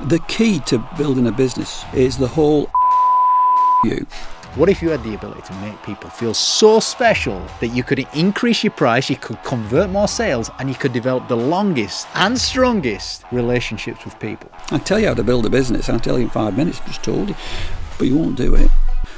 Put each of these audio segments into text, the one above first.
The key to building a business is the whole you. What if you had the ability to make people feel so special that you could increase your price, you could convert more sales, and you could develop the longest and strongest relationships with people? I tell you how to build a business, I'll tell you in 5 minutes, just told you, but you won't do it.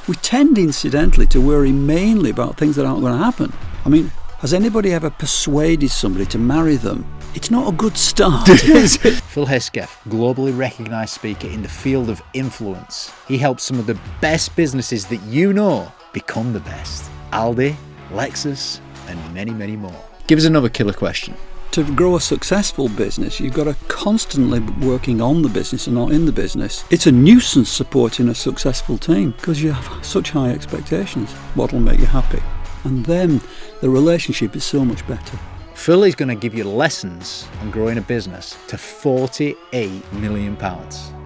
We tend, incidentally, to worry mainly about things that aren't going to happen. I mean, has anybody ever persuaded somebody to marry them? It's not a good start, is it? Phil Hesketh, globally recognised speaker in the field of influence. He helps some of the best businesses that you know become the best. Aldi, Lexus, and many, many more. Give us another killer question. To grow a successful business, you've got to constantly be working on the business and not in the business. It's a nuisance supporting a successful team because you have such high expectations. What will make you happy? And then the relationship is so much better. Phil is going to give you lessons on growing a business to £48 million.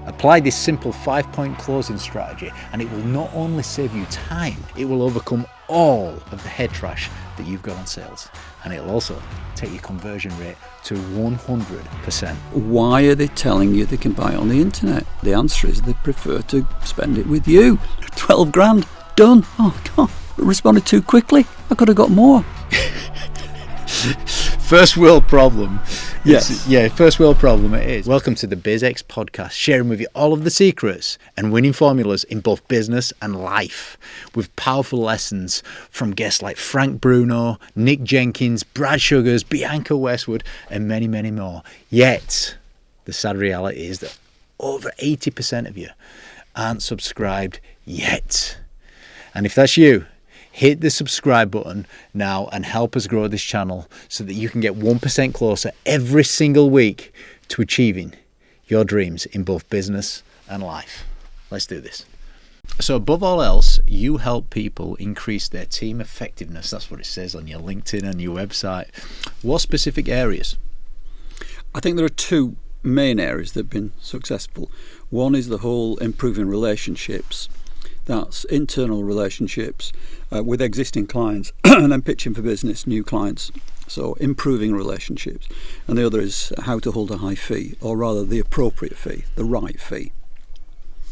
Apply this simple 5-point closing strategy and it will not only save you time, it will overcome all of the head trash that you've got on sales. And it'll also take your conversion rate to 100%. Why are they telling you they can buy it on the internet? The answer is they prefer to spend it with you. 12 grand, done. Oh God, responded too quickly. I could have got more. First world problem. Yes. First world problem it is. Welcome to the Bizx podcast, sharing with you all of the secrets and winning formulas in both business and life, with powerful lessons from guests like Frank Bruno, Nick Jenkins, Brad Sugars, Bianca Westwood, and many, many more. Yet, the sad reality is that over 80% of you aren't subscribed yet. And if that's you, hit the subscribe button now and help us grow this channel so that you can get 1% closer every single week to achieving your dreams in both business and life. Let's do this. So above all else, you help people increase their team effectiveness. That's what it says on your LinkedIn and your website. What specific areas? I think there are two main areas that have been successful. One is the whole improving relationships. That's internal relationships with existing clients and then pitching for business, new clients. So improving relationships. And the other is how to hold a high fee, or rather the appropriate fee, the right fee.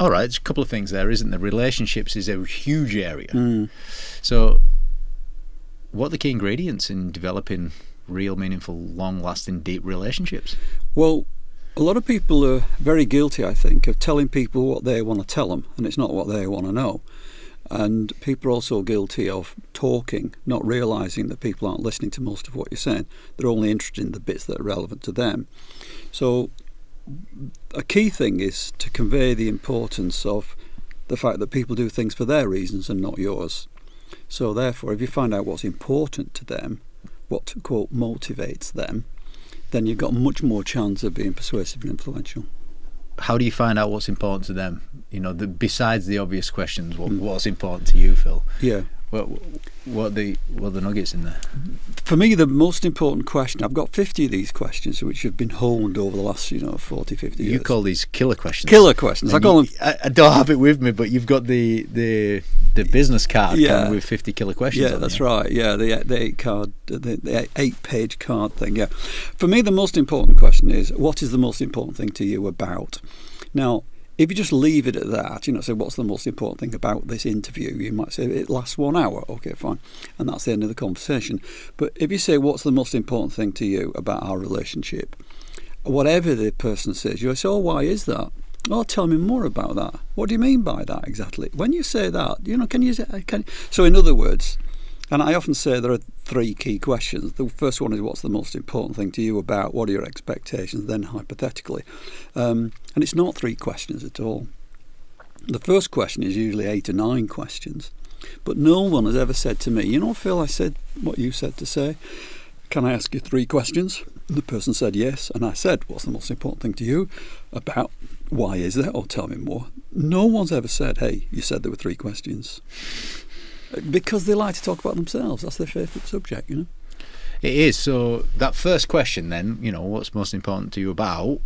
All right, there's a couple of things there, isn't there? Relationships is a huge area. So what are the key ingredients in developing real, meaningful, long-lasting, deep relationships? Well, a lot of people are very guilty, I think, of telling people what they want to tell them, and it's not what they want to know. And people are also guilty of talking, not realising that people aren't listening to most of what you're saying. They're only interested in the bits that are relevant to them. So a key thing is to convey the importance of the fact that people do things for their reasons and not yours. So therefore, if you find out what's important to them, what, quote, motivates them, then you've got much more chance of being persuasive and influential. How do you find out what's important to them? You know, besides the obvious questions, what's important to you, Phil? Yeah. What are the nuggets in there? For me, the most important question, I've got 50 of these questions which have been honed over the last 40, 50 years. You call these killer questions. Killer questions. I call them. I don't have it with me, but you've got the business card with 50 killer questions. Yeah, that's right. Yeah, the 8-page card thing. Yeah. For me, the most important question is, what is the most important thing to you about? Now, if you just leave it at that, say, what's the most important thing about this interview? You might say, it lasts 1 hour. Okay, fine. And that's the end of the conversation. But if you say, what's the most important thing to you about our relationship? Whatever the person says, you say, oh, why is that? Oh, tell me more about that. What do you mean by that exactly? When you say that, can you say, so in other words, and I often say there are 3 key questions. The first one is, what's the most important thing to you about? What are your expectations? Then hypothetically. And it's not 3 questions at all. The first question is usually 8 or 9 questions. But no one has ever said to me, Phil, I said what you said to say. Can I ask you 3 questions? And the person said yes. And I said, what's the most important thing to you about? Why is that? Or tell me more. No one's ever said, hey, you said there were 3 questions. Because they like to talk about themselves. That's their favourite subject, It is. So that first question then, what's most important to you about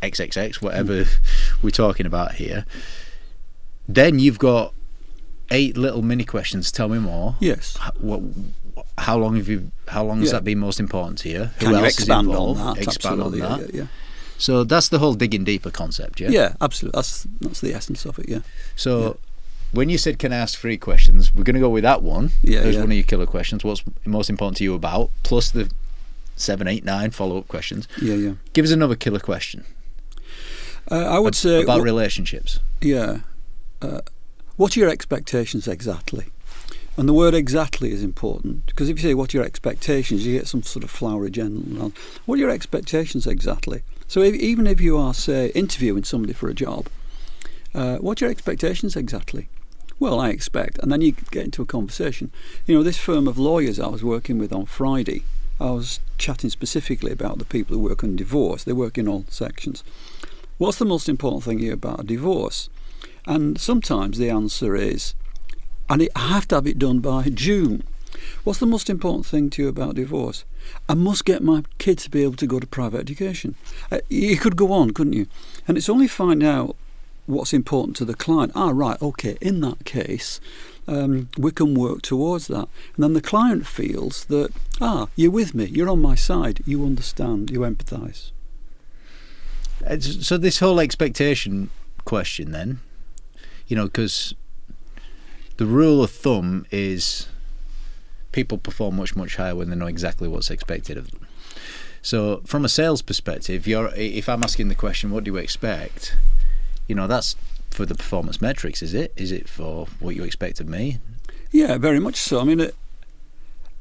XXX, whatever we're talking about here. Then you've got 8 little mini questions. Tell me more. Yes. How long has that been most important to you? Can you expand on that? Expand on that. Yeah. So that's the whole digging deeper concept, yeah? Yeah, absolutely. That's the essence of it, yeah. So when you said, can I ask 3 questions, we're going to go with that one as one of your killer questions. What's most important to you about, plus the 7, 8, 9 follow-up questions. Yeah. Give us another killer question. I would say... About relationships. Yeah. What are your expectations exactly? And the word exactly is important, because if you say what are your expectations, you get some sort of flowery general. What are your expectations exactly? So even if you are, say, interviewing somebody for a job, what are your expectations exactly? Well, I expect, and then you get into a conversation. This firm of lawyers I was working with on Friday, I was chatting specifically about the people who work on divorce. They work in all sections. What's the most important thing here about a divorce? And sometimes the answer is, I have to have it done by June. What's the most important thing to you about divorce? I must get my kids to be able to go to private education. You could go on, couldn't you? And it's only find out what's important to the client. Right, okay, in that case, we can work towards that. And then the client feels that, you're with me, you're on my side, you understand, you empathise. So this whole expectation question then, because the rule of thumb is people perform much, much higher when they know exactly what's expected of them. So from a sales perspective, if I'm asking the question, what do you expect? That's for the performance metrics, is it? Is it for what you expect of me? Yeah, very much so. I mean,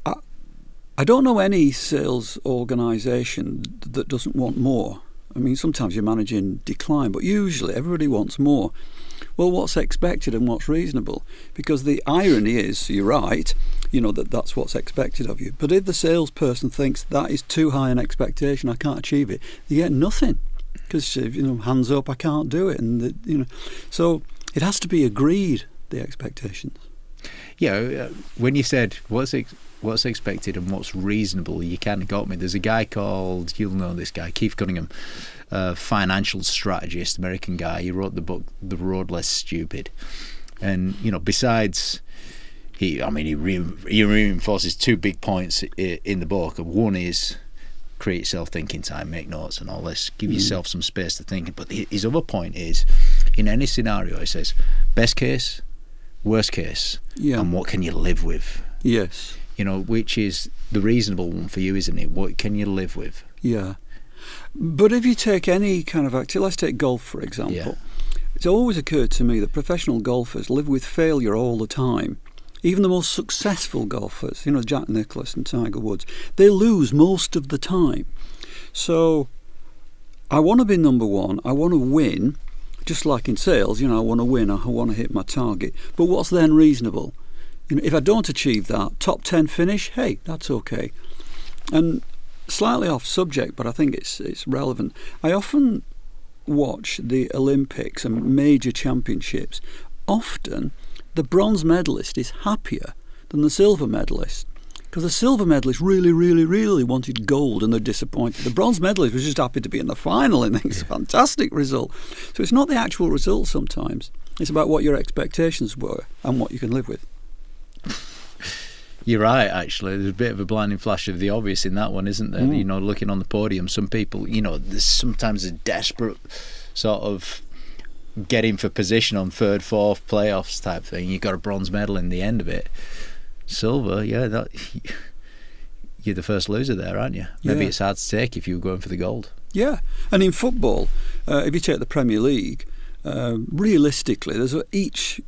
I don't know any sales organisation that doesn't want more. I mean, sometimes you're managing decline, but usually everybody wants more. Well, what's expected and what's reasonable? Because the irony is, you're right, that's what's expected of you. But if the salesperson thinks that is too high an expectation, I can't achieve it, you get nothing. Because, hands up, I can't do it. And, so it has to be agreed, the expectations. Yeah, when you said what's expected and what's reasonable, you kind of got me. There's a guy called, you'll know this guy, Keith Cunningham, financial strategist, American guy. He wrote the book The Road Less Stupid, and besides, he reinforces 2 big points in the book. One is create self-thinking time, make notes and all this, give yourself some space to think. But his other point is, in any scenario, he says best case, worst case, and what can you live with? Yes. Which is the reasonable one for you, isn't it? What can you live with? Yeah. But if you take any kind of activity, let's take golf, for example. It's always occurred to me that professional golfers live with failure all the time. Even the most successful golfers, Jack Nicklaus and Tiger Woods, they lose most of the time. So I want to be number one. I want to win, just like in sales. I want to win. I want to hit my target. But what's then reasonable? If I don't achieve that, top 10 finish, hey, that's okay. And slightly off subject, but I think it's relevant. I often watch the Olympics and major championships. Often the bronze medalist is happier than the silver medalist, because the silver medalist really, really, really wanted gold and they're disappointed. The bronze medalist was just happy to be in the final and thinks it's a fantastic result. So it's not the actual result sometimes. It's about what your expectations were and what you can live with. You're right, actually. There's a bit of a blinding flash of the obvious in that one, isn't there? Looking on the podium, some people, there's sometimes a desperate sort of getting for position on 3rd, 4th playoffs type thing. You got a bronze medal in the end of it. Silver, you're the first loser there, aren't you? Maybe it's hard to take if you were going for the gold. Yeah, and in football, if you take the Premier League, realistically, there's each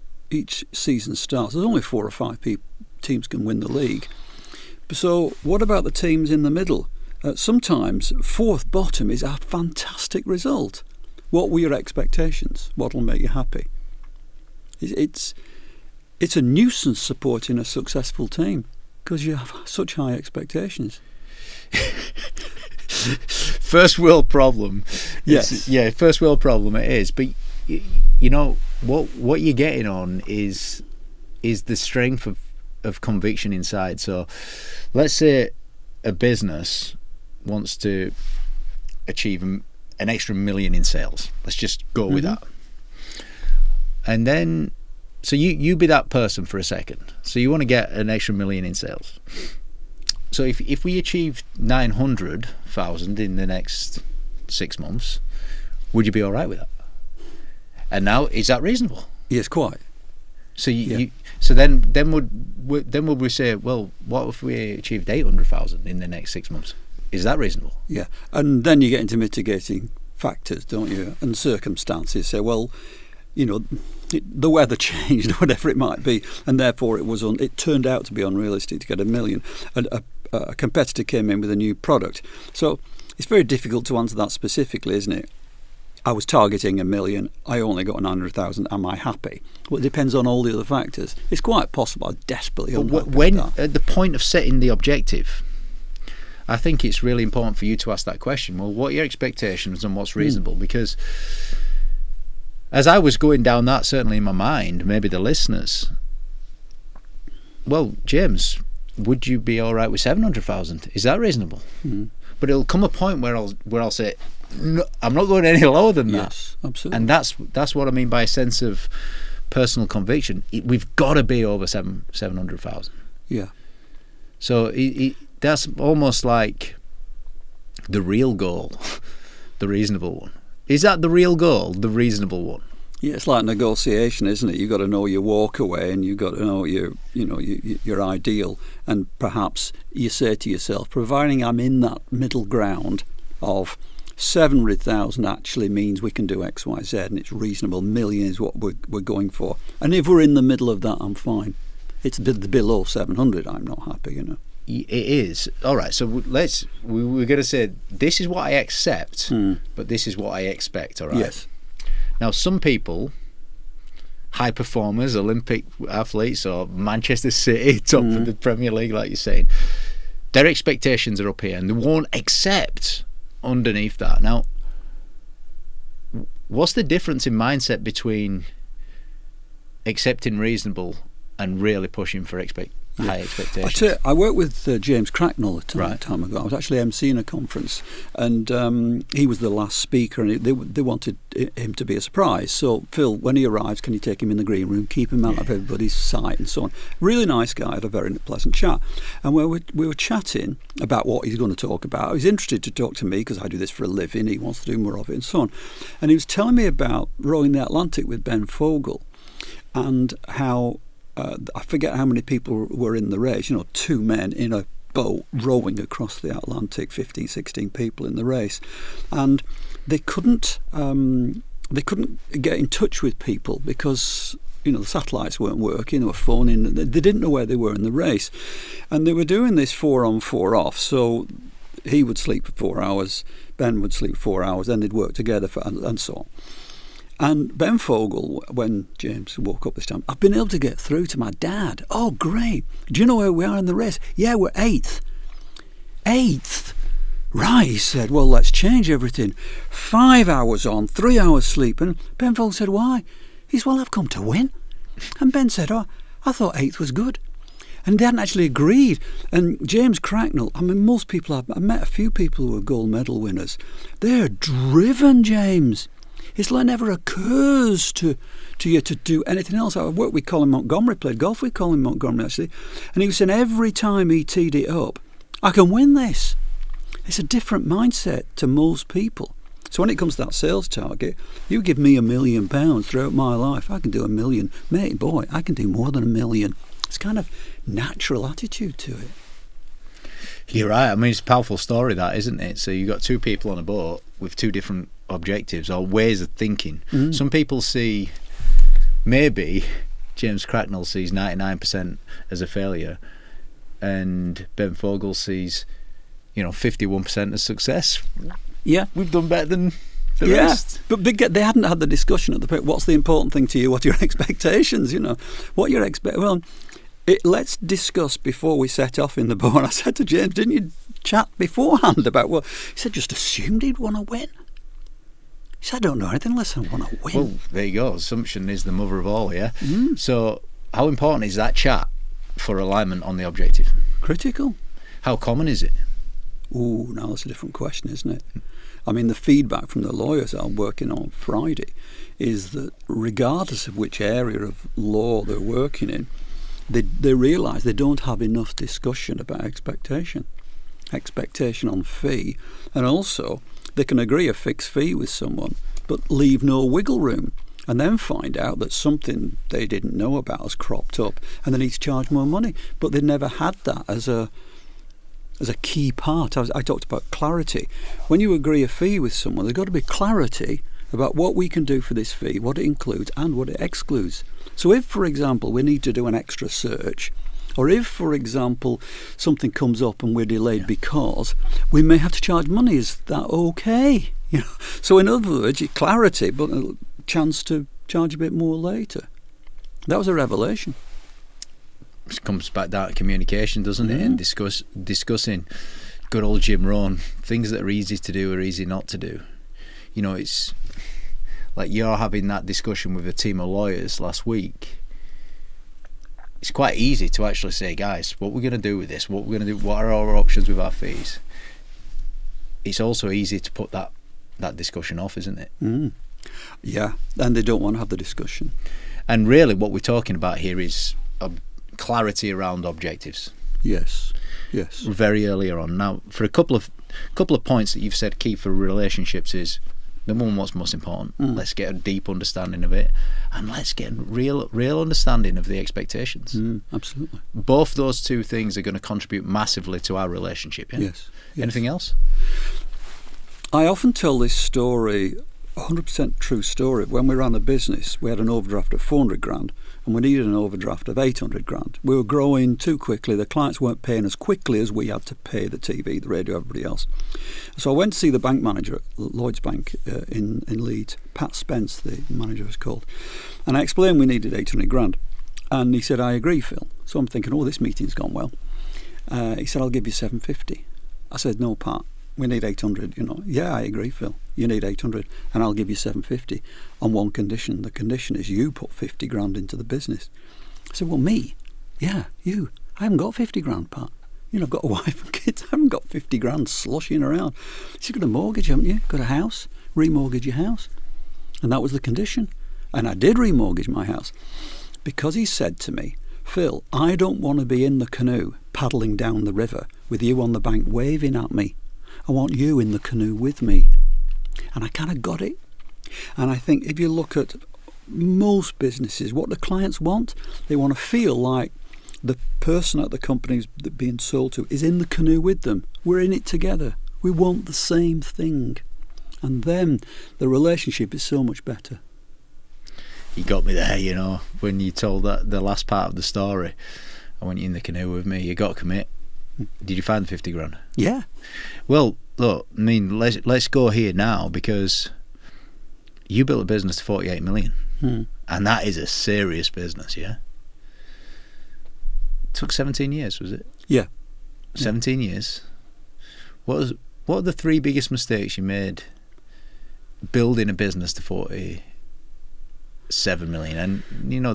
season starts, there's only 4 or 5 teams can win the league. So what about the teams in the middle? Sometimes 4th bottom is a fantastic result. What were your expectations? What will make you happy? It's a nuisance supporting a successful team because you have such high expectations. First world problem. Yes. First world problem it is. But what you're getting on is the strength of conviction inside. So let's say a business wants to achieve an extra $1 million in sales. Let's just go with that. And then, so you be that person for a second. So you want to get an extra $1 million in sales. So if we achieve 900,000 in the next 6 months, would you be all right with that? And now, is that reasonable? Yes, quite. So then would we say, well, what if we achieved 800,000 in the next 6 months? Is that reasonable? Yeah, and then you get into mitigating factors, don't you? And circumstances. Say, well, the weather changed, whatever it might be, and therefore it turned out to be unrealistic to get 1 million. And a competitor came in with a new product. So it's very difficult to answer that specifically, isn't it? I was targeting 1 million. I only got 900,000. Am I happy? Well, it depends on all the other factors. It's quite possible I'm desperately unhappy with that. At the point of setting the objective, I think it's really important for you to ask that question. Well, what are your expectations and what's reasonable? Because as I was going down that, certainly in my mind, maybe the listeners, well, James, would you be all right with 700,000? Is that reasonable? But it'll come a point where I'll say, no, I'm not going any lower than that. Yes, absolutely. And that's what I mean by a sense of personal conviction. We've got to be over 700,000. Yeah. So that's almost like the real goal, the reasonable one. Is that the real goal, the reasonable one? Yeah, it's like negotiation, isn't it? You've got to know your walk away, and you've got to know your ideal, and perhaps you say to yourself, providing I'm in that middle ground of 700,000 actually means we can do X, Y, Z, and it's reasonable. 1 million is what we're going for, and if we're in the middle of that, I'm fine. It's the below 700 I'm not happy, It is. All right, so we're going to say this is what I accept, but this is what I expect, all right? Yes. Now, some people, high performers, Olympic athletes, or Manchester City, top of the Premier League, like you're saying, their expectations are up here, and they won't accept underneath that. Now, what's the difference in mindset between accepting reasonable and really pushing for high expectations? I worked with James Cracknell a time ago. I was actually emceeing a conference, and he was the last speaker, and they wanted him to be a surprise. So, Phil, when he arrives, can you take him in the green room, keep him out of everybody's sight, and so on. Really nice guy, had a very pleasant chat. And we were chatting about what he's going to talk about. He's interested to talk to me because I do this for a living. He wants to do more of it, and so on. And he was telling me about rowing the Atlantic with Ben Fogle, and how I forget how many people were in the race, 2 men in a boat rowing across the Atlantic, 15, 16 people in the race. And they couldn't get in touch with people because, the satellites weren't working, they were phoning, they didn't know where they were in the race. And they were doing this 4 on, 4 off, so he would sleep for 4 hours, Ben would sleep 4 hours, then they'd work together and so on. And Ben Fogle, when James woke up this time, I've been able to get through to my dad. Oh, great. Do you know where we are in the race? Yeah, we're 8th. 8th? Right, he said. Well, let's change everything. 5 hours on, 3 hours sleep. And Ben Fogle said, why? He said, well, I've come to win. And Ben said, oh, I thought 8th was good. And they hadn't actually agreed. And James Cracknell, most people, I've met a few people who are gold medal winners. They're driven, James. It's like never occurs to you to do anything else. I worked with Colin Montgomery, played golf with Colin Montgomery actually, and he was saying every time he teed it up, I can win this. It's a different mindset to most people. So when it comes to that sales target, you give me £1 million throughout my life, I can do 1 million. Mate, boy, I can do more than 1 million. It's kind of natural attitude to it. You're right. It's a powerful story, that, isn't it? So you've got 2 people on a boat with 2 different objectives or ways of thinking. Some people see, maybe James Cracknell sees 99% as a failure, and Ben Fogle sees 51% as success. Yeah, we've done better than the rest. But they hadn't had the discussion at the point. What's the important thing to you? What are your expectations? What your well, let's discuss before we set off in the boat. I said to James, didn't you chat beforehand about he said, just assumed he'd want to win. He said, I don't know anything unless I want to win. Well, there you go. Assumption is the mother of all, yeah? So how important is that chat for alignment on the objective? Critical. How common is it? Ooh, now that's a different question, isn't it? The feedback from the lawyers I'm working on Friday is that regardless of which area of law they're working in, they realise they don't have enough discussion about expectation on fee, and also They can agree a fixed fee with someone, but leave no wiggle room, and then find out that something they didn't know about has cropped up, and they need to charge more money. But they never had that as a key part. I talked about clarity. When you agree a fee with someone, there's got to be clarity about what we can do for this fee, what it includes and what it excludes. So if, for example, we need to do an extra search, or if, for example, something comes up and we're delayed because we may have to charge money, is that okay? So in other words, clarity, but a chance to charge a bit more later. That was a revelation. It comes back down to communication, doesn't it? And discussing good old Jim Rohn, things that are easy to do are easy not to do. It's like you're having that discussion with a team of lawyers last week. It's quite easy to actually say, guys, what we're going to do with this, what we're going to do, what are our options with our fees. It's also easy to put that discussion off, isn't it? Yeah, and they don't want to have the discussion. And really what we're talking about here is clarity around objectives. Yes. Very earlier on. Now, for a couple of points that you've said key for relationships is, number one, what's most important. Let's get a deep understanding of it, and let's get a real understanding of the expectations. Absolutely. Both those two things are going to contribute massively to our relationship. Yeah? Yes. Anything else? I often tell this story, 100% true story. When we ran a business, we had an overdraft of 400 grand and we needed an overdraft of 800 grand. We were growing too quickly. The clients weren't paying as quickly as we had to pay the TV, the radio, everybody else. So I went to see the bank manager at Lloyds Bank in Leeds. Pat Spence, the manager was called. And I explained we needed 800 grand. And he said, I agree, Phil. So I'm thinking, this meeting's gone well. He said, I'll give you 750. I said, no, Pat. We need 800, Yeah, I agree, Phil. You need 800 and I'll give you 750 on one condition. The condition is you put 50 grand into the business. I said, well, me? Yeah, you. I haven't got 50 grand, Pat. I've got a wife and kids. I haven't got 50 grand sloshing around. You've got a mortgage, haven't you? Got a house? Remortgage your house. And that was the condition. And I did remortgage my house because he said to me, Phil, I don't want to be in the canoe paddling down the river with you on the bank waving at me. I want you in the canoe with me. And I kind of got it. And I think if you look at most businesses, what the clients want, they want to feel like the person at the company that's being sold to is in the canoe with them. We're in it together. We want the same thing. And then the relationship is so much better. You got me there, when you told the last part of the story. I want you in the canoe with me. You got to commit. Did you find the 50 grand? Yeah. Well, look, let's go here now, because you built a business to 48 million. And that is a serious business, yeah? It took 17 years, was it? Yeah. 17 years. What are the three biggest mistakes you made building a business to 47 million? And,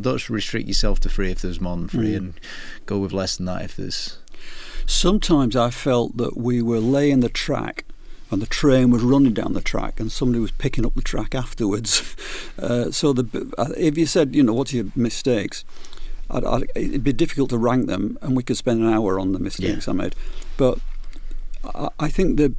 don't restrict yourself to 3 if there's more than 3, and go with less than that if there's... Sometimes I felt that we were laying the track and the train was running down the track and somebody was picking up the track afterwards. If you said, what's your mistakes, it'd be difficult to rank them, and we could spend an hour on the mistakes I made. But I think the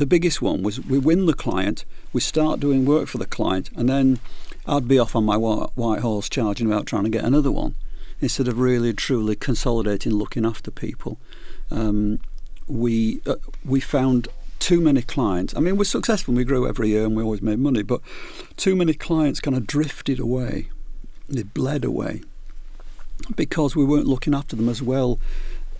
biggest one was we win the client, we start doing work for the client, and then I'd be off on my white horse charging about trying to get another one, instead of really truly consolidating, looking after people. We found too many clients. I mean, we're successful, we grew every year and we always made money, but too many clients kind of drifted away. They bled away because we weren't looking after them as well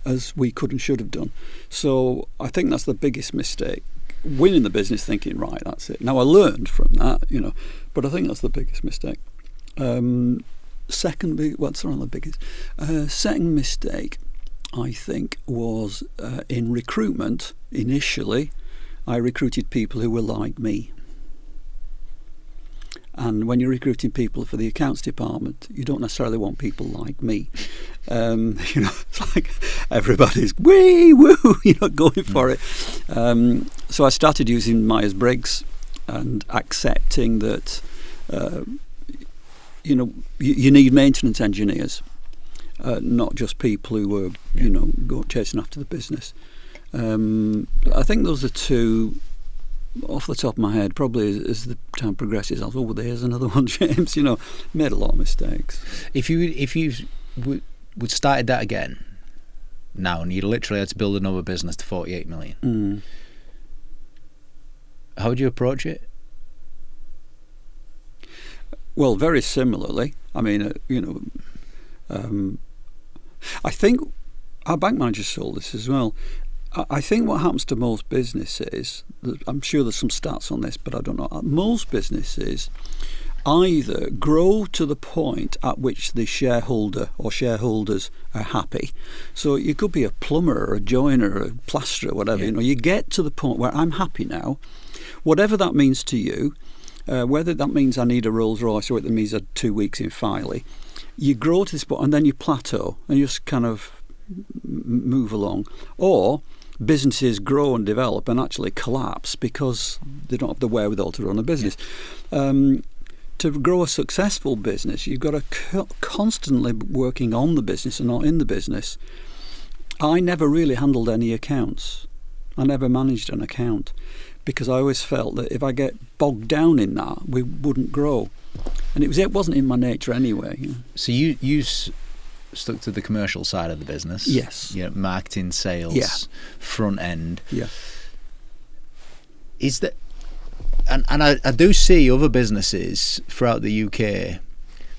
as we could and should have done. So I think that's the biggest mistake. Winning the business thinking, right, that's it. Now I learned from that, but I think that's the biggest mistake. Second mistake, I think, was in recruitment. Initially, I recruited people who were like me. And when you're recruiting people for the accounts department, you don't necessarily want people like me. It's like everybody's woo, going for it. So I started using Myers-Briggs and accepting that, you need maintenance engineers, not just people who were, go chasing after the business. I think those are two off the top of my head, probably as the time progresses, I'll go, there's another one, James. Made a lot of mistakes. If you would started that again now, and you literally had to build another business to 48 million, how would you approach it? Well, very similarly. I mean, I think our bank manager saw this as well. I think what happens to most businesses, I'm sure there's some stats on this, but I don't know. Most businesses either grow to the point at which the shareholder or shareholders are happy. So you could be a plumber or a joiner or a plasterer, whatever. Yeah. You get to the point where I'm happy now, whatever that means to you. Whether that means I need a Rolls Royce or it means 2 weeks in Filey, you grow to this point and then you plateau and you just kind of move along. Or businesses grow and develop and actually collapse because they don't have the wherewithal to run a business. To grow a successful business, you've got to constantly working on the business and not in the business. I never really handled any accounts. I never managed an account, because I always felt that if I get bogged down in that, we wouldn't grow. And it wasn't in my nature anyway. So you stuck to the commercial side of the business. Yes. Marketing, sales, front end. Yeah. Is that, and I do see other businesses throughout the UK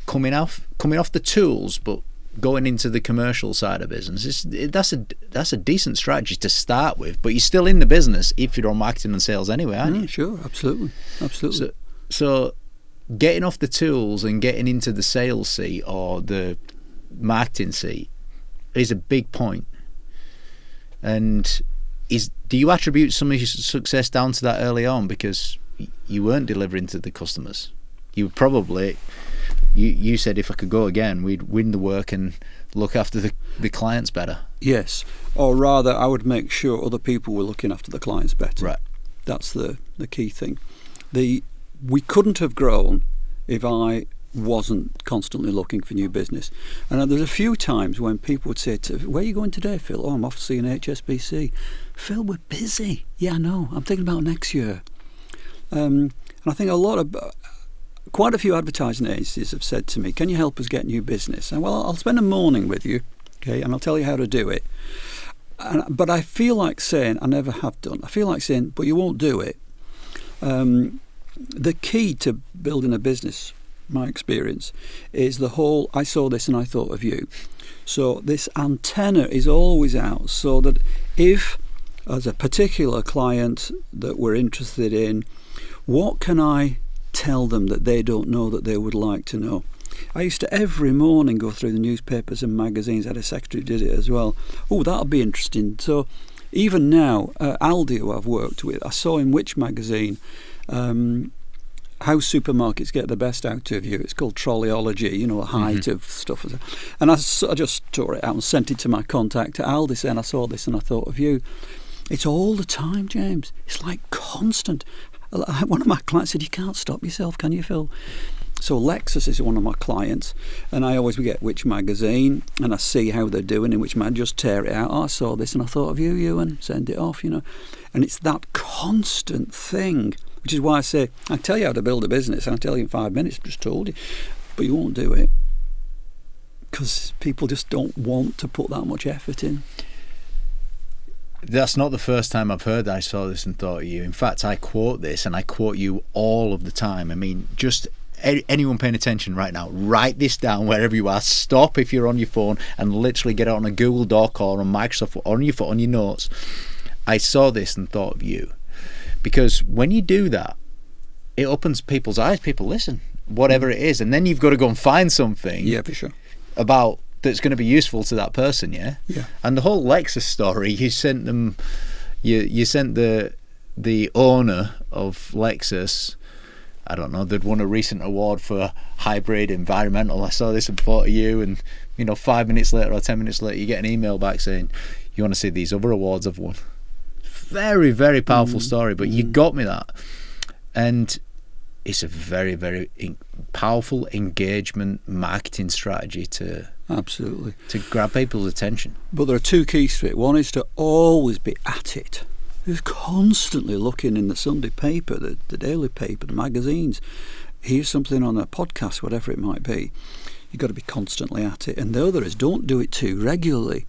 coming off the tools, but going into the commercial side of business. That's a decent strategy to start with, but you're still in the business if you're on marketing and sales anyway, aren't you? Sure, absolutely. So getting off the tools and getting into the sales seat or the marketing seat is a big point. And do you attribute some of your success down to that early on because you weren't delivering to the customers? You probably... You said if I could go again, we'd win the work and look after the clients better. Yes, or rather, I would make sure other people were looking after the clients better. Right. That's the key thing. We couldn't have grown if I wasn't constantly looking for new business. And there's a few times when people would say, where are you going today, Phil? Oh, I'm off seeing HSBC. Phil, we're busy. Yeah, I know. I'm thinking about next year. And I think quite a few advertising agencies have said to me, can you help us get new business? And well, I'll spend a morning with you, okay, and I'll tell you how to do it. But I feel like saying, I never have done, I feel like saying, but you won't do it. The key to building a business, my experience, is the whole, I saw this and I thought of you. So this antenna is always out, so that if, as a particular client that we're interested in, what can I tell them that they don't know that they would like to know? I used to every morning go through the newspapers and magazines. I had a secretary who did it as well. Oh, that'll be interesting. So even now, Aldi, who I've worked with, I saw in which magazine how supermarkets get the best out of you. It's called Trolleyology, a height of stuff. And I just tore it out and sent it to my contact at Aldi saying, I saw this and I thought of you. It's all the time, James. It's like constant. One of my clients said, you can't stop yourself, can you, Phil? So Lexus is one of my clients, and I always get which magazine, and I see how they're doing in which magazine, just tear it out. Oh, I saw this and I thought of you, and send it off, And it's that constant thing, which is why I say, I tell you how to build a business, and I tell you in 5 minutes, I just told you, but you won't do it, because people just don't want to put that much effort in. That's not the first time I've heard that. I saw this and thought of you. In fact, I quote this and I quote you all of the time. I mean, just anyone paying attention right now, write this down wherever you are. Stop if you're on your phone and literally get it on a Google Doc or on Microsoft or on your notes. I saw this and thought of you. Because when you do that, it opens people's eyes. People listen, whatever it is. And then you've got to go and find something. Yeah, for sure. About that's going to be useful to that person, yeah. And the whole Lexus story, you sent them, you sent the owner of Lexus, I don't know, they'd won a recent award for hybrid environmental. I saw this and thought of you, and 5 minutes later or 10 minutes later, you get an email back saying, you want to see these other awards I've won. Very, very powerful story, but you got me that, and it's a very, very powerful engagement marketing strategy to grab people's attention. But there are two keys to it. One is to always be at it. You're constantly looking in the Sunday paper, the daily paper, the magazines. Here's something on a podcast, whatever it might be. You've got to be constantly at it. And the other is, don't do it too regularly.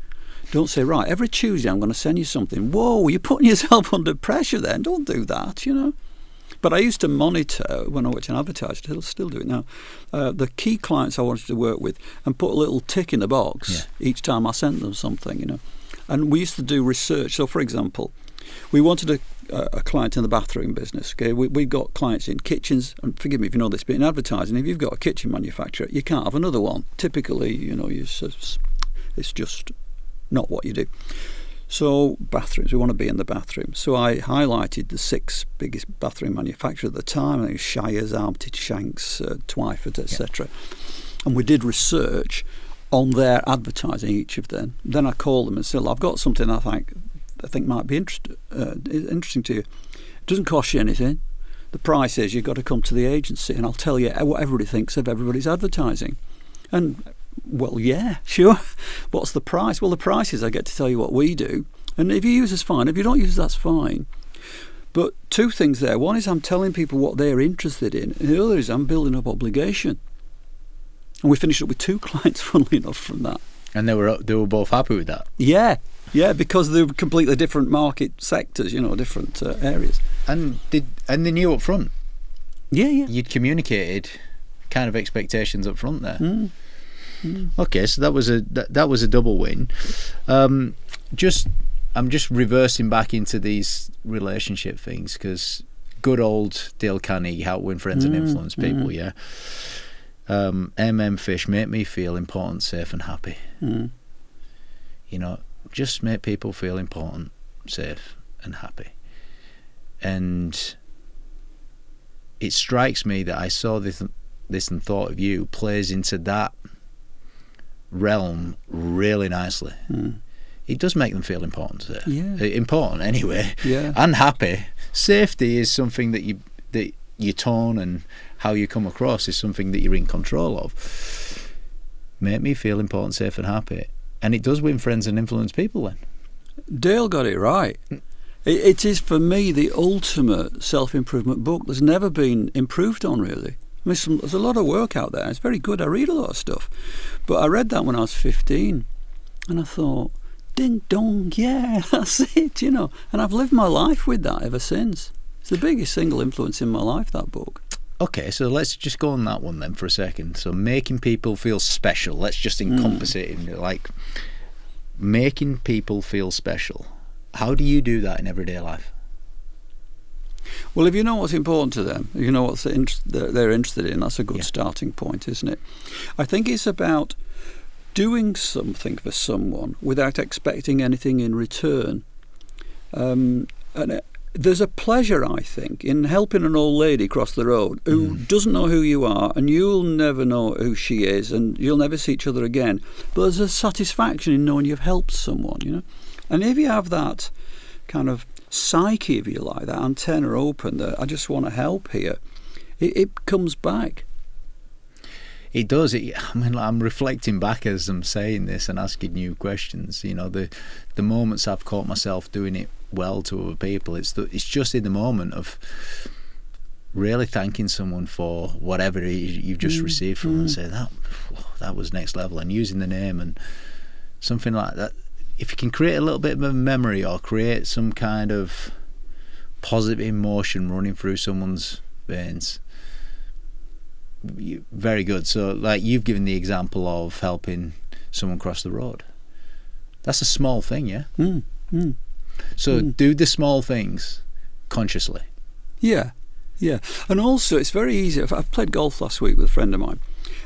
Don't say, right, every Tuesday I'm going to send you something. Whoa, you're putting yourself under pressure then. Don't do that, But I used to monitor, when I worked in advertising, I'll still do it now, the key clients I wanted to work with and put a little tick in the box each time I sent them something, And we used to do research. So, for example, we wanted a client in the bathroom business. Okay, we've got clients in kitchens, and forgive me if you know this, but in advertising, if you've got a kitchen manufacturer, you can't have another one. Typically, it's just not what you do. So bathrooms, we want to be in the bathroom. So I highlighted the 6 biggest bathroom manufacturers at the time. I think Shires, Armitage, Shanks, Twyford, etc. And we did research on their advertising, each of them. Then I called them and said, I've got something I think might be interesting to you. It doesn't cost you anything. The price is you've got to come to the agency and I'll tell you what everybody thinks of everybody's advertising. And well, yeah, sure. What's the price? Well, the price is I get to tell you what we do. And if you use us, fine. If you don't use us, that's fine. But 2 things there. One is I'm telling people what they're interested in. And the other is I'm building up obligation. And we finished up with 2 clients, funnily enough, from that. And they were both happy with that? Yeah, because they're completely different market sectors, different areas. And they knew up front? Yeah. You'd communicated kind of expectations up front there? Mm. Okay, so that was a double win. I'm just reversing back into these relationship things, because good old Dale Carnegie, How to Win Friends and Influence People. Yeah. Fish, make me feel important, safe and happy. Just make people feel important, safe and happy. And it strikes me that I saw this and thought of you plays into that realm really nicely. It does make them feel important. Important anyway. Yeah. And happy. Safety is something that your tone and how you come across is something that you're in control of. Make me feel important, safe and happy. And it does win friends and influence people then. Dale got it right. It is, for me, the ultimate self-improvement book. There's never been improved on, really. I mean, there's a lot of work out there. It's very good. I read a lot of stuff. But I read that when I was 15, and I thought, ding dong, yeah, that's it, And I've lived my life with that ever since. It's the biggest single influence in my life, that book. Okay, so let's just go on that one then for a second. So making people feel special. Let's just encompass it in making people feel special. How do you do that in everyday life? Well, if you know what's important to them, if you know what they're interested in, that's a good starting point, isn't it? I think it's about doing something for someone without expecting anything in return. There's a pleasure, I think, in helping an old lady cross the road who doesn't know who you are, and you'll never know who she is, and you'll never see each other again. But there's a satisfaction in knowing you've helped someone, And if you have that kind of psyche, if you like, that antenna open, that I just want to help here, it comes back. It does. I'm reflecting back as I'm saying this and asking you questions. The moments I've caught myself doing it well to other people, it's just in the moment of really thanking someone for whatever you've just received from them, and say that was next level, and using the name and something like that. If you can create a little bit of a memory or create some kind of positive emotion running through someone's veins, very good. So like you've given the example of helping someone cross the road. That's a small thing, yeah? So do the small things consciously. Yeah. And also it's very easy. I played golf last week with a friend of mine,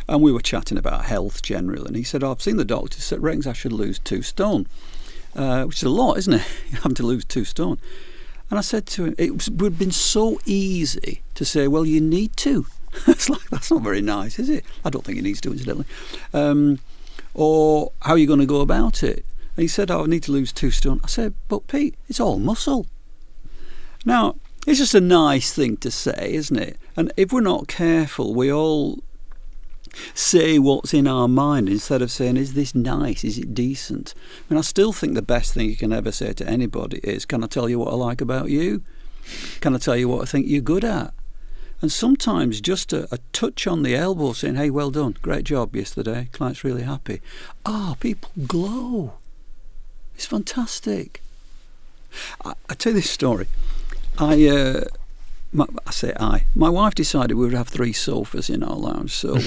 and we were chatting about health generally, and he said, I've seen the doctor, said reckons I should lose 2 stone, which is a lot, isn't it? Having to lose 2 stone. And I said to him, it would have been so easy to say, well, you need to. It's like, that's not very nice, is it? I don't think he needs to, incidentally. Or how are you going to go about it? And he said, I need to lose 2 stone. I said, but Pete, it's all muscle. Now, it's just a nice thing to say, isn't it? And if we're not careful, we all say what's in our mind instead of saying, is this nice? Is it decent? I mean, I still think the best thing you can ever say to anybody is, can I tell you what I like about you? Can I tell you what I think you're good at? And sometimes just a touch on the elbow saying, hey, well done, great job yesterday, client's really happy. People glow. It's fantastic. I tell you this story. My wife decided we would have 3 sofas in our lounge, so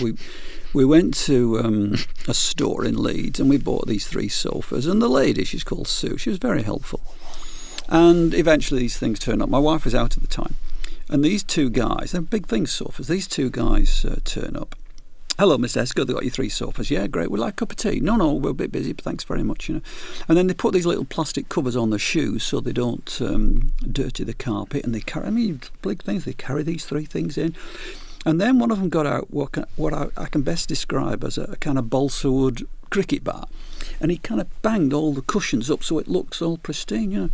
we went to a store in Leeds and we bought these 3 sofas, and the lady, she's called Sue, she was very helpful, and eventually these things turned up. My wife was out at the time, and these 2 guys, they're big things, sofas, these 2 guys turn up. Hello, Mr. Hesketh, they've got your 3 sofas. Yeah, great, we'd like a cup of tea. No, we're a bit busy, but thanks very much, And then they put these little plastic covers on the shoes so they don't dirty the carpet, and they carry, big things, they carry these 3 things in. And then one of them got out what I can best describe as a kind of balsa wood cricket bat, and he kind of banged all the cushions up so it looks all pristine,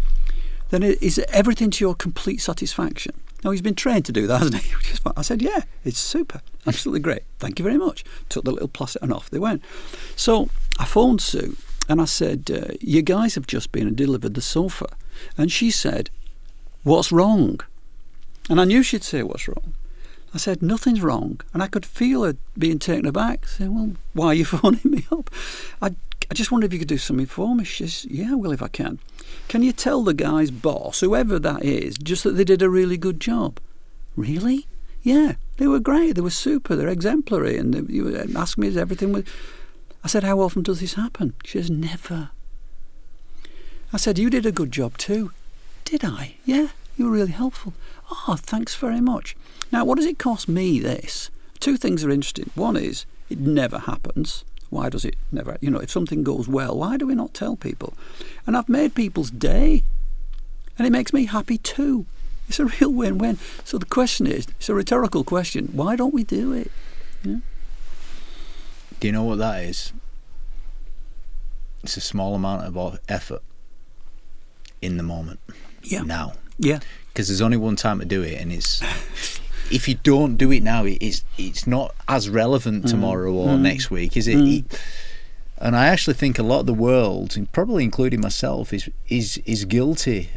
Then is everything to your complete satisfaction? Now, he's been trained to do that, hasn't he? I said, yeah, it's super. Absolutely great. Thank you very much. Took the little plastic and off they went. So I phoned Sue and I said, you guys have just been and delivered the sofa. And she said, what's wrong? And I knew she'd say, what's wrong? I said, nothing's wrong. And I could feel her being taken aback, saying, well, why are you phoning me up? I just wondered if you could do something for me. She says, yeah, I will if I can. Can you tell the guy's boss, whoever that is, just that they did a really good job? Really? Yeah, they were great. They were super. They're exemplary. And you were asking me, is everything with... I said, how often does this happen? She says, never. I said, you did a good job too. Did I? Yeah, you were really helpful. Oh, thanks very much. Now, what does it cost me, this? 2 things are interesting. One is, it never happens. Why does it never? If something goes well, why do we not tell people? And I've made people's day, and it makes me happy too. It's a real win-win. So the question is, it's a rhetorical question, why don't we do it? Yeah. Do you know what that is? It's a small amount of effort in the moment. Yeah. Now. Yeah. Because there's only one time to do it, and it's... if you don't do it now, it's not as relevant tomorrow or next week, is it? And I actually think a lot of the world, and probably including myself, is guilty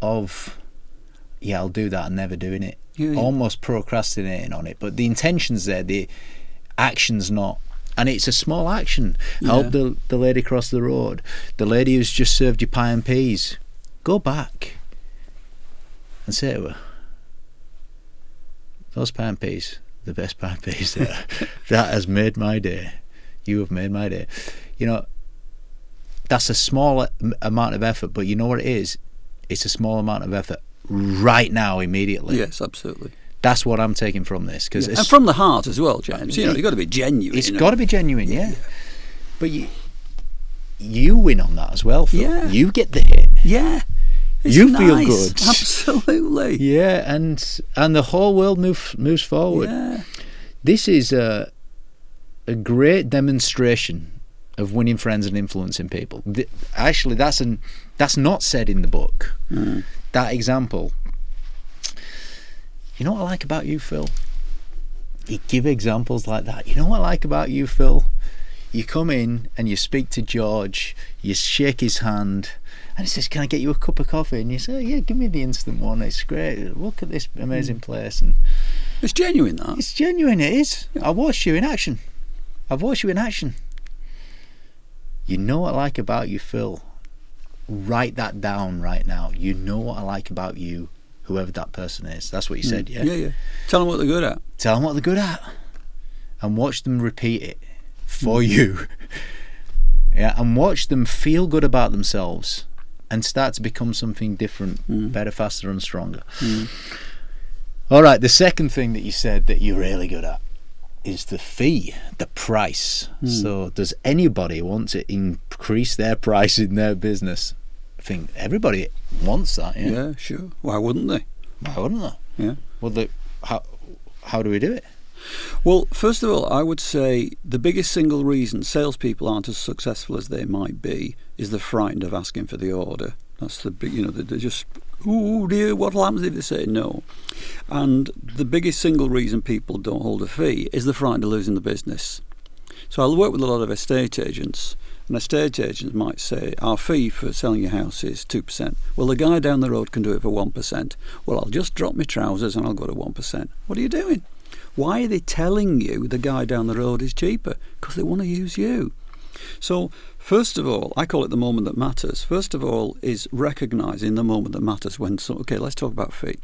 of, I'll do that and never doing it. Yeah. Almost procrastinating on it. But the intention's there, the action's not. And it's a small action. Help the lady cross the road. The lady who's just served you pie and peas. Go back and say to her, those pie and peas, the best pie and peas there. That has made my day. You have made my day. That's a small amount of effort, but you know what it is? It's a small amount of effort right now, immediately. Yes, absolutely. That's what I'm taking from this. And from the heart as well, James. You've got to be genuine. It's got to be genuine, yeah. But you win on that as well, Phil. Yeah. You get the hit. Yeah. It's you nice. Feel good. Absolutely. Yeah, and the whole world moves forward. Yeah. This is a great demonstration of winning friends and influencing people. Actually, that's not said in the book. That example. You know what I like about you, Phil? You give examples like that. You know what I like about you, Phil? You come in and you speak to George, you shake his hand, and he says, can I get you a cup of coffee? And you say, yeah, give me the instant one, it's great, look at this amazing place. And it's genuine, that. It's genuine, it is. Yeah. I've watched you in action. You know what I like about you, Phil? Write that down right now. You know what I like about you, whoever that person is. That's what you said, yeah? Yeah. Tell them what they're good at. Tell them what they're good at. And watch them repeat it for you. Yeah, and watch them feel good about themselves and start to become something different, better, faster and stronger. All right, the second thing that you said that you're really good at is the fee, the price. So does anybody want to increase their price in their business? I think everybody wants that. Yeah, sure. Why wouldn't they? Yeah. Well, how do we do it? Well, first of all, I would say the biggest single reason salespeople aren't as successful as they might be is they're frightened of asking for the order. That's the big, they're just oh dear, what happens if they say no? And the biggest single reason people don't hold a fee is they're frightened of losing the business. So I'll work with a lot of estate agents, and estate agents might say, our fee for selling your house is 2%. Well, the guy down the road can do it for 1%. Well, I'll just drop my trousers and I'll go to 1%. What are you doing? Why are they telling you the guy down the road is cheaper? Because they want to use you. So, first of all, I call it the moment that matters. First of all is recognising the moment that matters when, okay, let's talk about fee.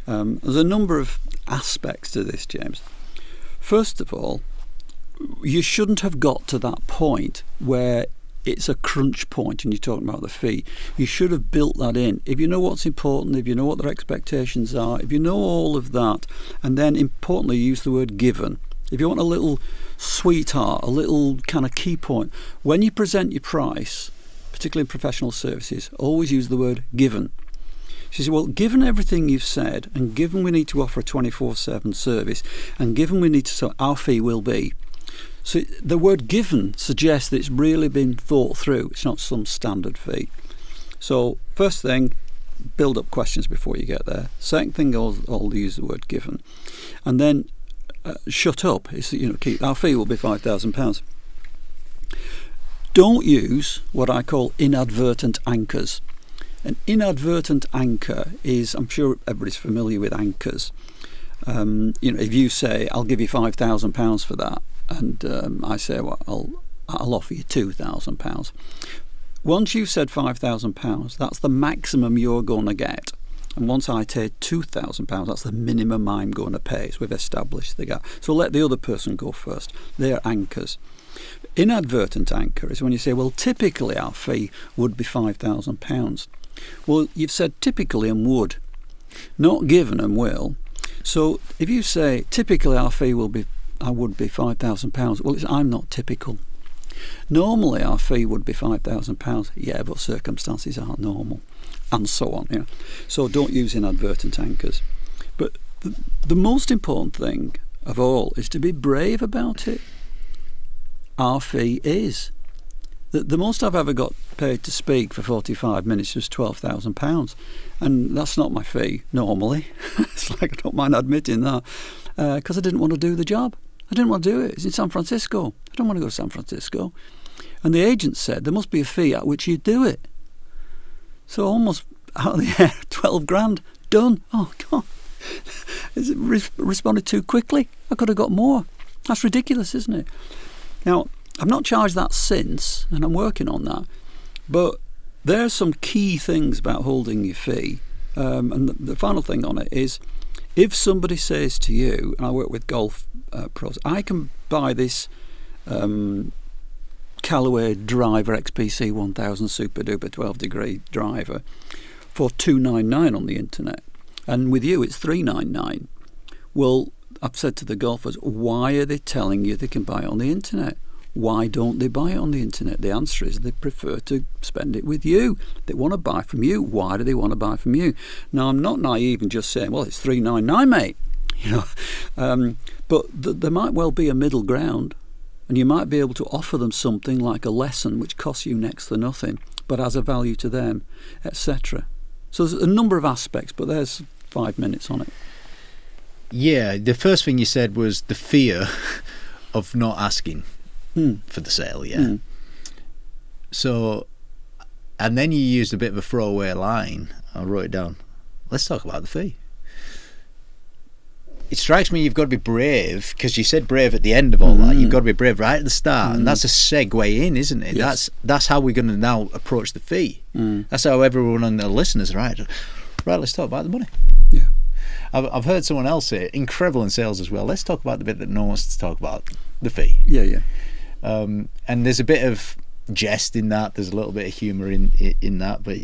There's a number of aspects to this, James. First of all, you shouldn't have got to that point where it's a crunch point and you're talking about the fee. You should have built that in. If you know what's important, if you know what their expectations are, if you know all of that, and then importantly use the word given. If you want a little sweetheart, a little kind of key point, when you present your price, particularly in professional services, always use the word given. She said, well, given everything you've said, and given we need to offer a 24/7 service, and given we need to, so our fee will be. So the word given suggests that it's really been thought through. It's not some standard fee. So first thing, build up questions before you get there. Second thing, I'll use the word given. And then shut up. It's, keep our fee will be £5,000. Don't use what I call inadvertent anchors. An inadvertent anchor is, I'm sure everybody's familiar with anchors. If you say, I'll give you £5,000 for that, and I say, well, I'll offer you £2,000. Once you've said £5,000, that's the maximum you're going to get. And once I take £2,000, that's the minimum I'm going to pay. So we've established the gap. So let the other person go first. They're anchors. Inadvertent anchor is when you say, well, typically our fee would be £5,000. Well, you've said typically and would, not given and will. So if you say typically our fee would be £5,000, well, I'm not typical. Normally our fee would be £5,000. Yeah, but circumstances aren't normal, and so on. So don't use inadvertent anchors. But the most important thing of all is to be brave about it. Our fee is. The most I've ever got paid to speak for 45 minutes was £12,000, and that's not my fee normally. It's like I don't mind admitting that, because I didn't want to do the job. I didn't want to do it. It's in San Francisco. I don't want to go to San Francisco. And the agent said there must be a fee at which you do it. So almost out of the air, 12 grand, done. Oh, God. Is it responded too quickly? I could have got more. That's ridiculous, isn't it? Now, I've not charged that since, and I'm working on that. But there are some key things about holding your fee. And the final thing on it is, if somebody says to you, and I work with golf pros, I can buy this Callaway driver XPC 1000 Super Duper 12 degree driver for $299 on the internet, and with you it's $399. Well, I've said to the golfers, why are they telling you they can buy it on the internet? Why don't they buy it on the internet? The answer is they prefer to spend it with you. They want to buy from you. Why do they want to buy from you? Now, I'm not naive and just saying, well, it's $399, mate. But there might well be a middle ground, and you might be able to offer them something like a lesson which costs you next to nothing, but has a value to them, etc. So there's a number of aspects, but there's 5 minutes on it. Yeah, the first thing you said was the fear of not asking for the sale, So, and then you used a bit of a throwaway line. I wrote it down. Let's talk about the fee. It strikes me you've got to be brave, because you said brave at the end of all that. You've got to be brave right at the start, and that's a segue in, isn't it? Yes. That's how we're going to now approach the fee. That's how everyone and the listeners, right, let's talk about the money. Yeah. I've heard someone else say, incredible in sales as well, let's talk about the bit that no one wants to talk about, the fee. Yeah. And there's a bit of jest in that, there's a little bit of humour in that, but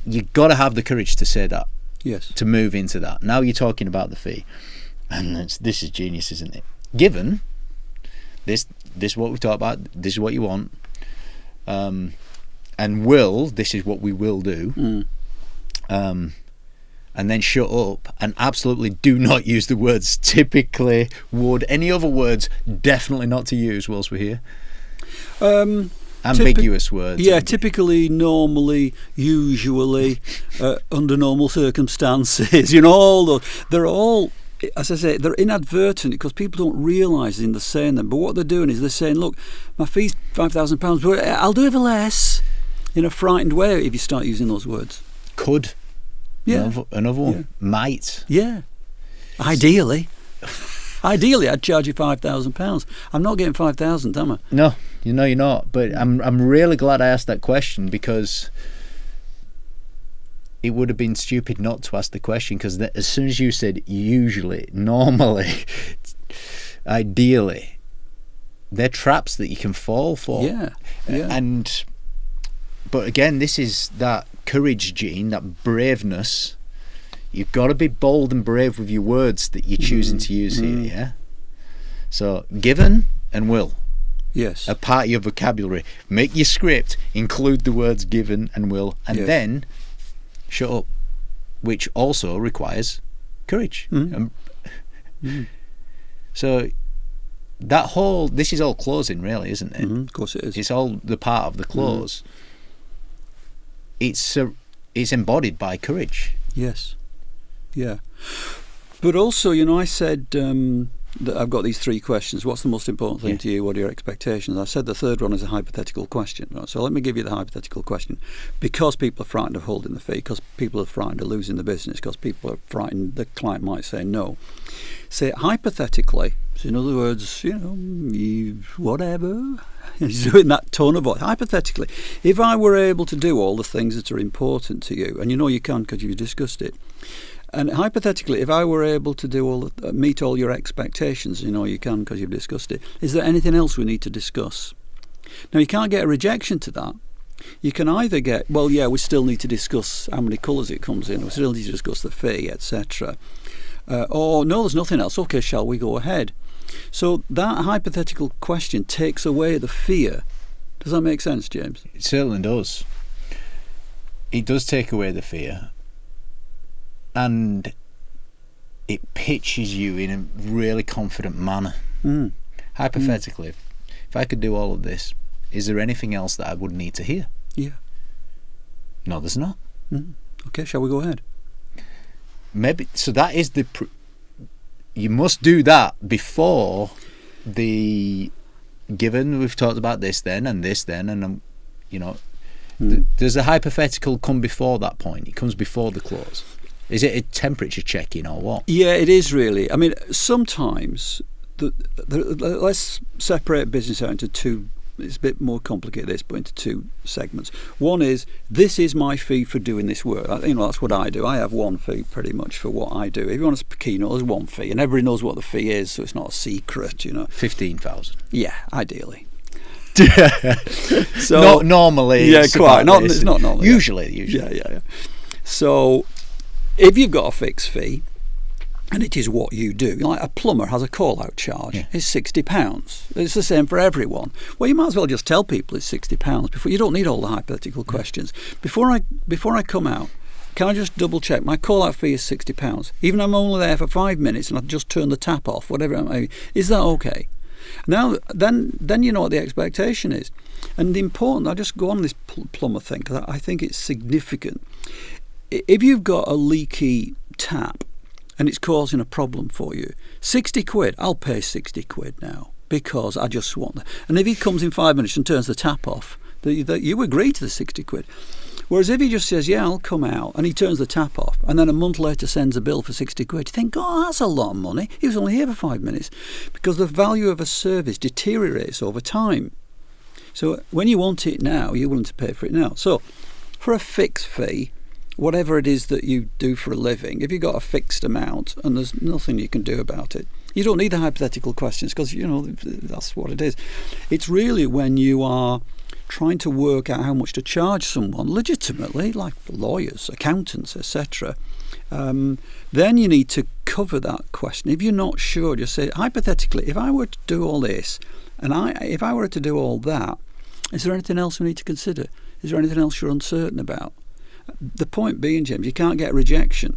you've got to have the courage to say that. Yes. To move into that. Now you're talking about the fee, and this is genius, isn't it? Given this is what we talked about, this is what you want, and this is what we will do, and then shut up and absolutely do not use the words typically, would, any other words definitely not to use whilst we're here. ambiguous words. Yeah, typically, normally, usually, under normal circumstances. All those. They're all, as I say, they're inadvertent because people don't realise they're saying them. But what they're doing is they're saying, look, my fee's £5,000, but I'll do it for less, in a frightened way if you start using those words. Could. Yeah. Another one. Yeah. Might. Yeah. Ideally, I'd charge you £5,000. I'm not getting 5,000, am I? No, you're not. But I'm really glad I asked that question, because it would have been stupid not to ask the question. Because as soon as you said usually, normally, ideally, they're traps that you can fall for. Yeah. But again, this is that courage gene, that braveness. You've got to be bold and brave with your words that you're choosing to use here, yeah? So, given and will. Yes. A part of your vocabulary. Make your script include the words given and will, and then shut up, which also requires courage. So, this is all closing, really, isn't it? Of course it is. It's all the part of the close. It's embodied by courage. Yes. Yeah. But also, I said that I've got these 3 questions. What's the most important thing to you? What are your expectations? I said the third one is a hypothetical question. Right? So let me give you the hypothetical question. Because people are frightened of holding the fee, because people are frightened of losing the business, because people are frightened the client might say no. Say hypothetically, so in other words, whatever, he's doing that tone of voice. Hypothetically, if I were able to do all the things that are important to you, and you can because you've discussed it, and hypothetically, if I were able to meet all your expectations, you can because you've discussed it, is there anything else we need to discuss? Now, you can't get a rejection to that. You can either get, we still need to discuss how many colours it comes in, we still need to discuss the fee, etc. Or, no, there's nothing else. Okay, shall we go ahead? So that hypothetical question takes away the fear. Does that make sense, James? It certainly does. It does take away the fear. And it pitches you in a really confident manner. Hypothetically, if I could do all of this, is there anything else that I would need to hear? Yeah. No, there's not. Okay, shall we go ahead? Maybe. So that is you must do that before the given. We've talked about this then, and does the hypothetical come before that point? It comes before the clause. Is it a temperature check-in or what? Yeah, it is really. I mean, sometimes let's separate business out into 2. It's a bit more complicated, this, but into 2 segments. One is, this is my fee for doing this work. That's what I do. I have one fee pretty much for what I do. Everyone has a keynote, there's one fee, and everybody knows what the fee is, so it's not a secret, 15,000. Yeah, ideally. So not normally. Yeah, quite. It's not normally. Usually. Yeah. So, if you've got a fixed fee, and it is what you do, like a plumber has a call-out charge, it's £60. It's the same for everyone. Well, you might as well just tell people it's £60 before. You don't need all the hypothetical questions. Before I come out, can I just double-check? My call-out fee is £60. Even if I'm only there for 5 minutes and I've just turned the tap off, whatever it may be, is that okay? Now, then you know what the expectation is. And the important, I'll just go on this plumber thing because I think it's significant. If you've got a leaky tap and it's causing a problem for you, £60, I'll pay £60 now because I just want that. And if he comes in 5 minutes and turns the tap off, that you agree to the £60. Whereas if he just says, I'll come out, and he turns the tap off, and then a month later sends a bill for £60, you think, that's a lot of money. He was only here for 5 minutes. Because the value of a service deteriorates over time. So when you want it now, you're willing to pay for it now. So for a fixed fee, whatever it is that you do for a living, if you've got a fixed amount and there's nothing you can do about it, you don't need the hypothetical questions because, that's what it is. It's really when you are trying to work out how much to charge someone legitimately, like lawyers, accountants, etc., then you need to cover that question. If you're not sure, just say, hypothetically, if I were to do all this and if I were to do all that, is there anything else we need to consider? Is there anything else you're uncertain about? The point being, James, you can't get rejection.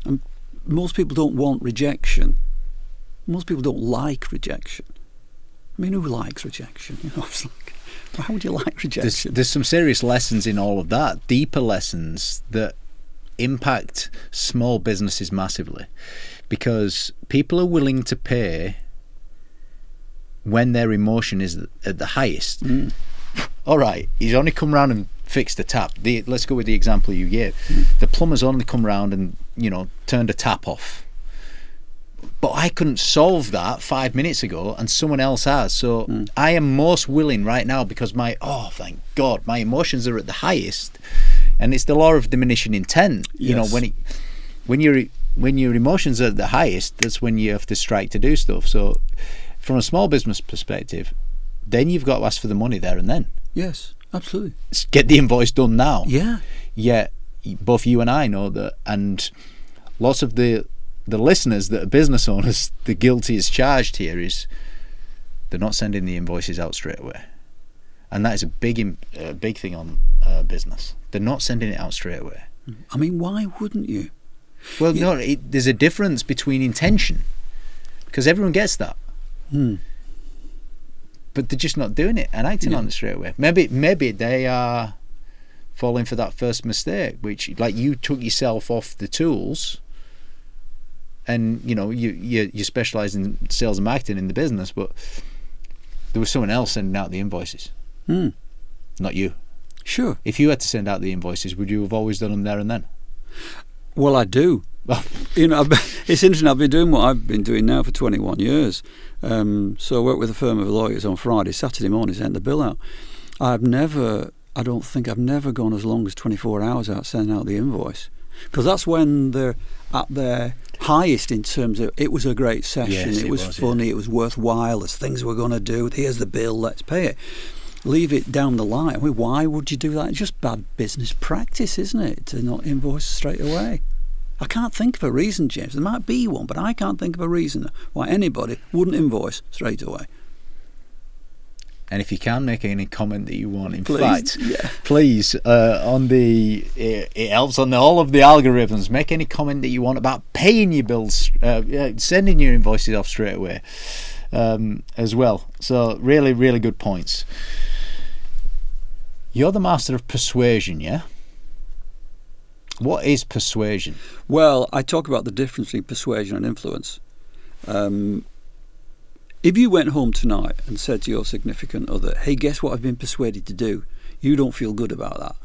And most people don't want rejection. Most people don't like rejection. I mean, who likes rejection? It's like, why would you like rejection? There's some serious lessons in all of that, deeper lessons that impact small businesses massively, because people are willing to pay when their emotion is at the highest. All right, he's only come round and fixed the tap. Let's go with the example you gave. The plumber's only come round and turned a tap off, but I couldn't solve that 5 minutes ago and someone else has. So I am most willing right now, because thank God, my emotions are at the highest, and it's the law of diminishing intent. Yes. When your emotions are at the highest, that's when you have to strike to do stuff. So from a small business perspective, then you've got to ask for the money there and then. Yes, absolutely. Get the invoice done now. Yeah. Yeah, both you and I know that, and lots of the listeners that are business owners, the guilty as charged here is they're not sending the invoices out straight away, and that is a big thing on business. They're not sending it out straight away. I mean, why wouldn't you? Well, no, there's a difference between intention, because everyone gets that. But they're just not doing it and acting on it straight away. Maybe they are falling for that first mistake, which, like, you took yourself off the tools, and you specialise in sales and marketing in the business, but there was someone else sending out the invoices, not you. Sure. If you had to send out the invoices, would you have always done them there and then? Well, I do. It's interesting. I've been doing what I've been doing now for 21 years. So I work with a firm of lawyers on Friday. Saturday morning, send the bill out. I don't think I've never gone as long as 24 hours out sending out the invoice, because that's when they're at their highest in terms of, it was a great session, yes, it was funny, it was worthwhile, there's things we're going to do, here's the bill, let's pay it. Leave it down the line. I mean, why would you do that? It's just bad business practice, isn't it, to not invoice straight away? I can't think of a reason, James. There might be one, but I can't think of a reason why anybody wouldn't invoice straight away. And if you can make any comment that you want, in Please, fact, yeah. please, it helps on all of the algorithms. Make any comment that you want about paying your bills, sending your invoices off straight away, as well. So really, really good points. You're the master of persuasion, yeah? What is persuasion? Well, I talk about the difference between persuasion and influence. If you went home tonight and said to your significant other, hey, guess what I've been persuaded to do? You don't feel good about that.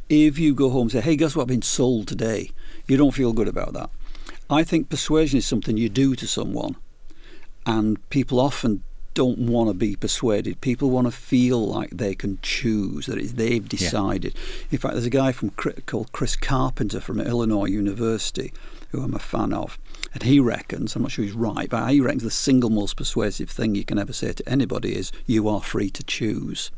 If you go home and say, hey, guess what I've been sold today? You don't feel good about that. I think persuasion is something you do to someone, and people often don't want to be persuaded. People want to feel like they can choose, that they've decided. Yeah. In fact, there's a guy called Chris Carpenter from Illinois University, who I'm a fan of, and he reckons, I'm not sure he's right, but he reckons the single most persuasive thing you can ever say to anybody is, you are free to choose.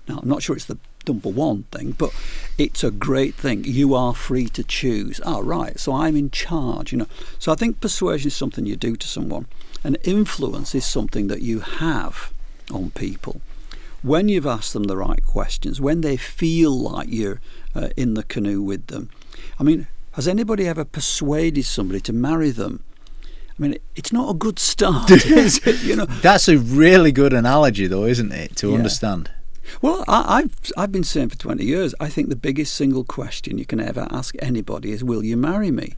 Now, I'm not sure it's the number one thing, but it's a great thing. You are free to choose. Right, so I'm in charge, So I think persuasion is something you do to someone, and influence is something that you have on people. When you've asked them the right questions, when they feel like you're in the canoe with them. I mean, has anybody ever persuaded somebody to marry them? I mean, it's not a good start, is it? That's a really good analogy, though, isn't it, to understand? Well, I've been saying for 20 years, I think the biggest single question you can ever ask anybody is, will you marry me?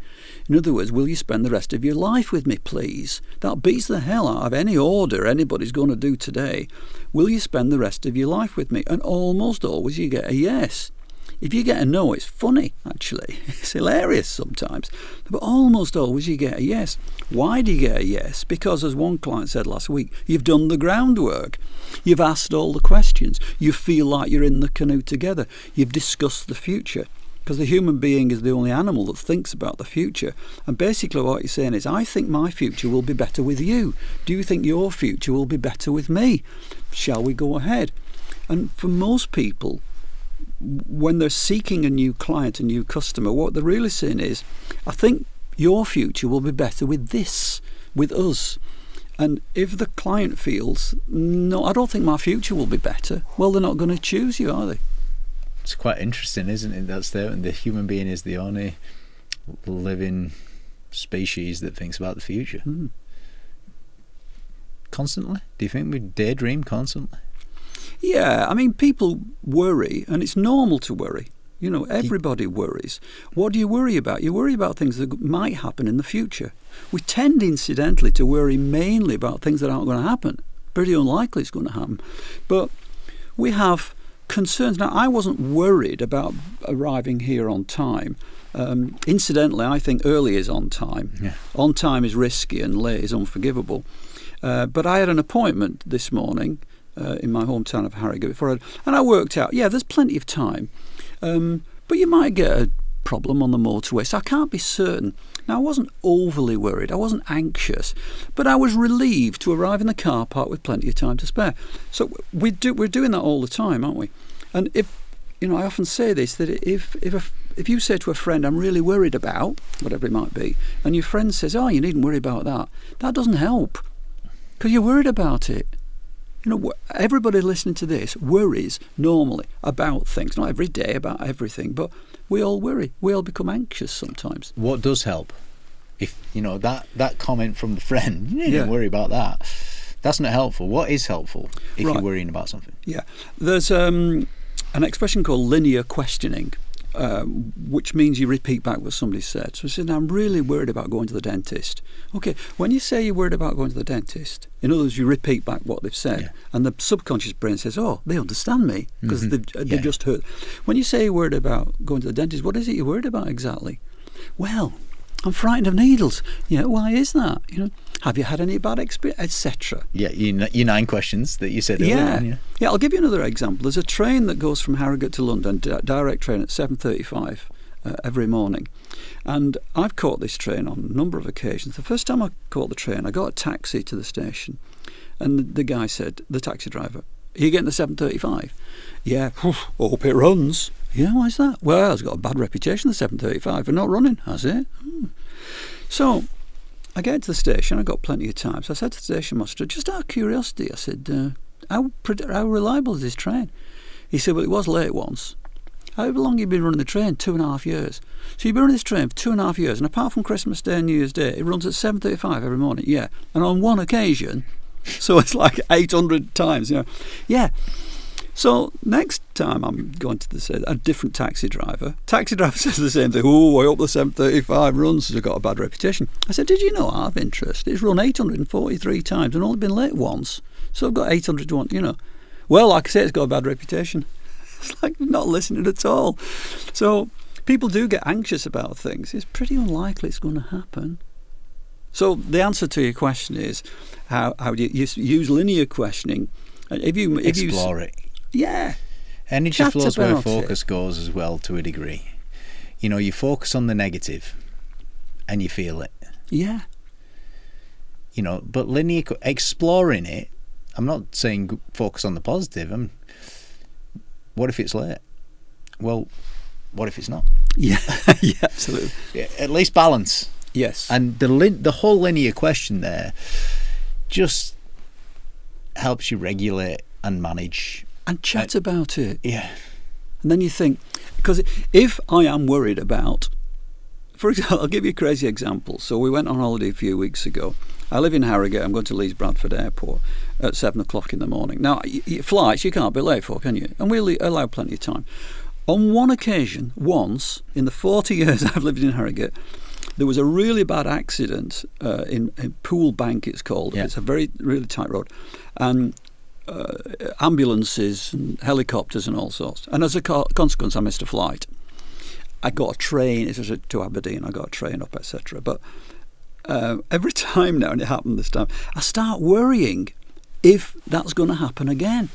In other words, will you spend the rest of your life with me, please? That beats the hell out of any order anybody's going to do today. Will you spend the rest of your life with me? And almost always you get a yes. If you get a no, it's funny, actually. It's hilarious sometimes. But almost always you get a yes. Why do you get a yes? Because, as one client said last week, you've done the groundwork. You've asked all the questions. You feel like you're in the canoe together. You've discussed the future. Because the human being is the only animal that thinks about the future. And basically what you're saying is, I think my future will be better with you. Do you think your future will be better with me? Shall we go ahead? And for most people, when they're seeking a new client, a new customer, what they're really saying is, I think your future will be better with this, with us. And if the client feels, no, I don't think my future will be better, well, they're not going to choose you, are they? It's quite interesting, isn't it? That's the human being is the only living species that thinks about the future. constantly? Do you think we daydream constantly? Yeah, I mean, people worry, and it's normal to worry. You know, everybody worries. What do you worry about? You worry about things that might happen in the future. We tend, incidentally, to worry mainly about things that aren't going to happen. Pretty unlikely it's going to happen. But we have concerns. Now, I wasn't worried about arriving here on time. Incidentally, I think early is on time. Yeah. On time is risky and late is unforgivable. But I had an appointment this morning in my hometown of Harrogate and I worked out, there's plenty of time. But you might get a problem on the motorway, so I can't be certain. Now, I wasn't overly worried, I wasn't anxious, but I was relieved to arrive in the car park with plenty of time to spare. So we're doing that all the time, aren't we? And I often say this, that if you say to a friend, I'm really worried about, whatever it might be, and your friend says, you needn't worry about that, that doesn't help, because you're worried about it. You know, everybody listening to this worries normally about things, not every day about everything, but we all worry. We all become anxious sometimes. What does help? If, that comment from the friend, you needn't worry about that. That's not helpful. What is helpful if you're worrying about something? Yeah. There's an expression called linear questioning, which means you repeat back what somebody said. So he said, I'm really worried about going to the dentist. Okay, when you say you're worried about going to the dentist, in other words, you repeat back what they've said, and the subconscious brain says, they understand me, because they've just heard. When you say you're worried about going to the dentist, what is it you're worried about exactly? Well, I'm frightened of needles. Why is that? Have you had any bad experience, etc.? Yeah, your 9 questions that you said earlier. Yeah, I'll give you another example. There's a train that goes from Harrogate to London, direct train at 7:35 every morning. And I've caught this train on a number of occasions. The first time I caught the train, I got a taxi to the station. And the guy said, the taxi driver, are you getting the 7:35? Yeah, hope it runs. Yeah, why is that? Well, it's got a bad reputation, the 7:35, for not running, has it? So I get to the station, I got plenty of time. So I said to the station master, just out of curiosity, I said, how reliable is this train? He said, well, it was late once. How long have you been running the train? 2.5 years. So you've been running this train for 2.5 years, and apart from Christmas Day and New Year's Day, it runs at 7:35 every morning. Yeah. And on one occasion, so it's like 800 times, Yeah. So next time I'm going to a different taxi driver says the same thing. I hope the 7:35 runs, has got a bad reputation. I said, did you know, out of interest, it's run 843 times and only been late once. So I've got 800 to 1, Well, like I say, it's got a bad reputation. It's like not listening at all. So people do get anxious about things. It's pretty unlikely it's going to happen. So the answer to your question is, how do you use linear questioning? If you explore it. Yeah. Energy flows where focus goes as well, to a degree. You focus on the negative and you feel it. Yeah. But linear exploring it, I'm not saying focus on the positive. What if it's late? Well, what if it's not? Yeah, yeah, absolutely. Yeah, at least balance. Yes. And the whole linear question there just helps you regulate and manage. And chat about it. Yeah. And then you think, because if I am worried about, for example, I'll give you a crazy example. So we went on holiday a few weeks ago. I live in Harrogate. I'm going to Leeds Bradford Airport at 7 o'clock in the morning. Now, flights you can't be late for, can you? And we allow plenty of time. On one occasion, once, in the 40 years I've lived in Harrogate, there was a really bad accident in Poole Bank, it's called. Yeah. It's a really tight road. And ambulances and helicopters and all sorts. And as a consequence, I missed a flight. I got a train. It was to Aberdeen. I got a train up, etc. But every time now, and it happened this time, I start worrying if that's going to happen again.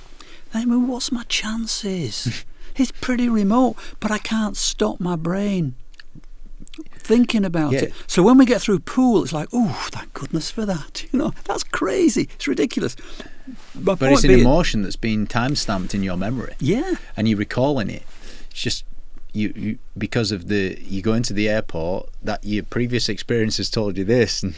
I mean, what's my chances? It's pretty remote, but I can't stop my brain thinking about it. So when we get through Poole, it's like, oh, thank goodness for that. That's crazy. It's ridiculous. But it's an emotion that's been time-stamped in your memory. Yeah. And you're recalling it. It's just you because of you go into the airport, that your previous experience has told you this, and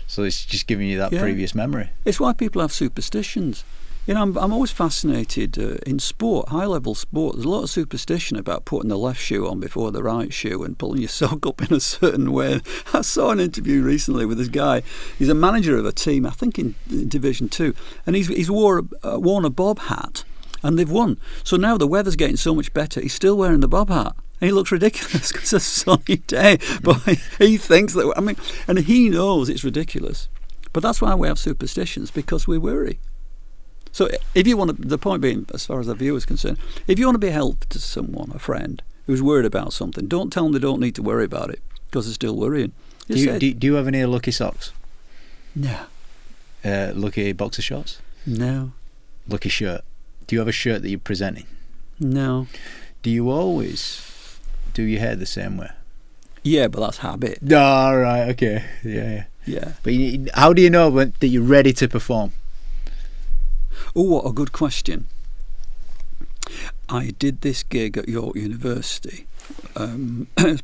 so it's just giving you that previous memory. It's why people have superstitions. You know, I'm always fascinated in sport, high-level sport. There's a lot of superstition about putting the left shoe on before the right shoe and pulling your sock up in a certain way. I saw an interview recently with this guy. He's a manager of a team, I think in Division 2, and he's worn a bob hat, and they've won. So now the weather's getting so much better, he's still wearing the bob hat. And he looks ridiculous because it's a sunny day. But he thinks that, I mean, and he knows it's ridiculous. But that's why we have superstitions, because we worry. So if you want to, the point being, as far as the viewer is concerned, if you want to be helpful to someone, a friend, who's worried about something, don't tell them they don't need to worry about it, because they're still worrying. Do you have any lucky socks? No. Lucky boxer shorts? No. Lucky shirt? Do you have a shirt that you're presenting? No. Do you always do your hair the same way? Yeah, but that's habit. Oh, right, okay. Yeah. But how do you know that you're ready to perform? Oh, what a good question. I did this gig at York University.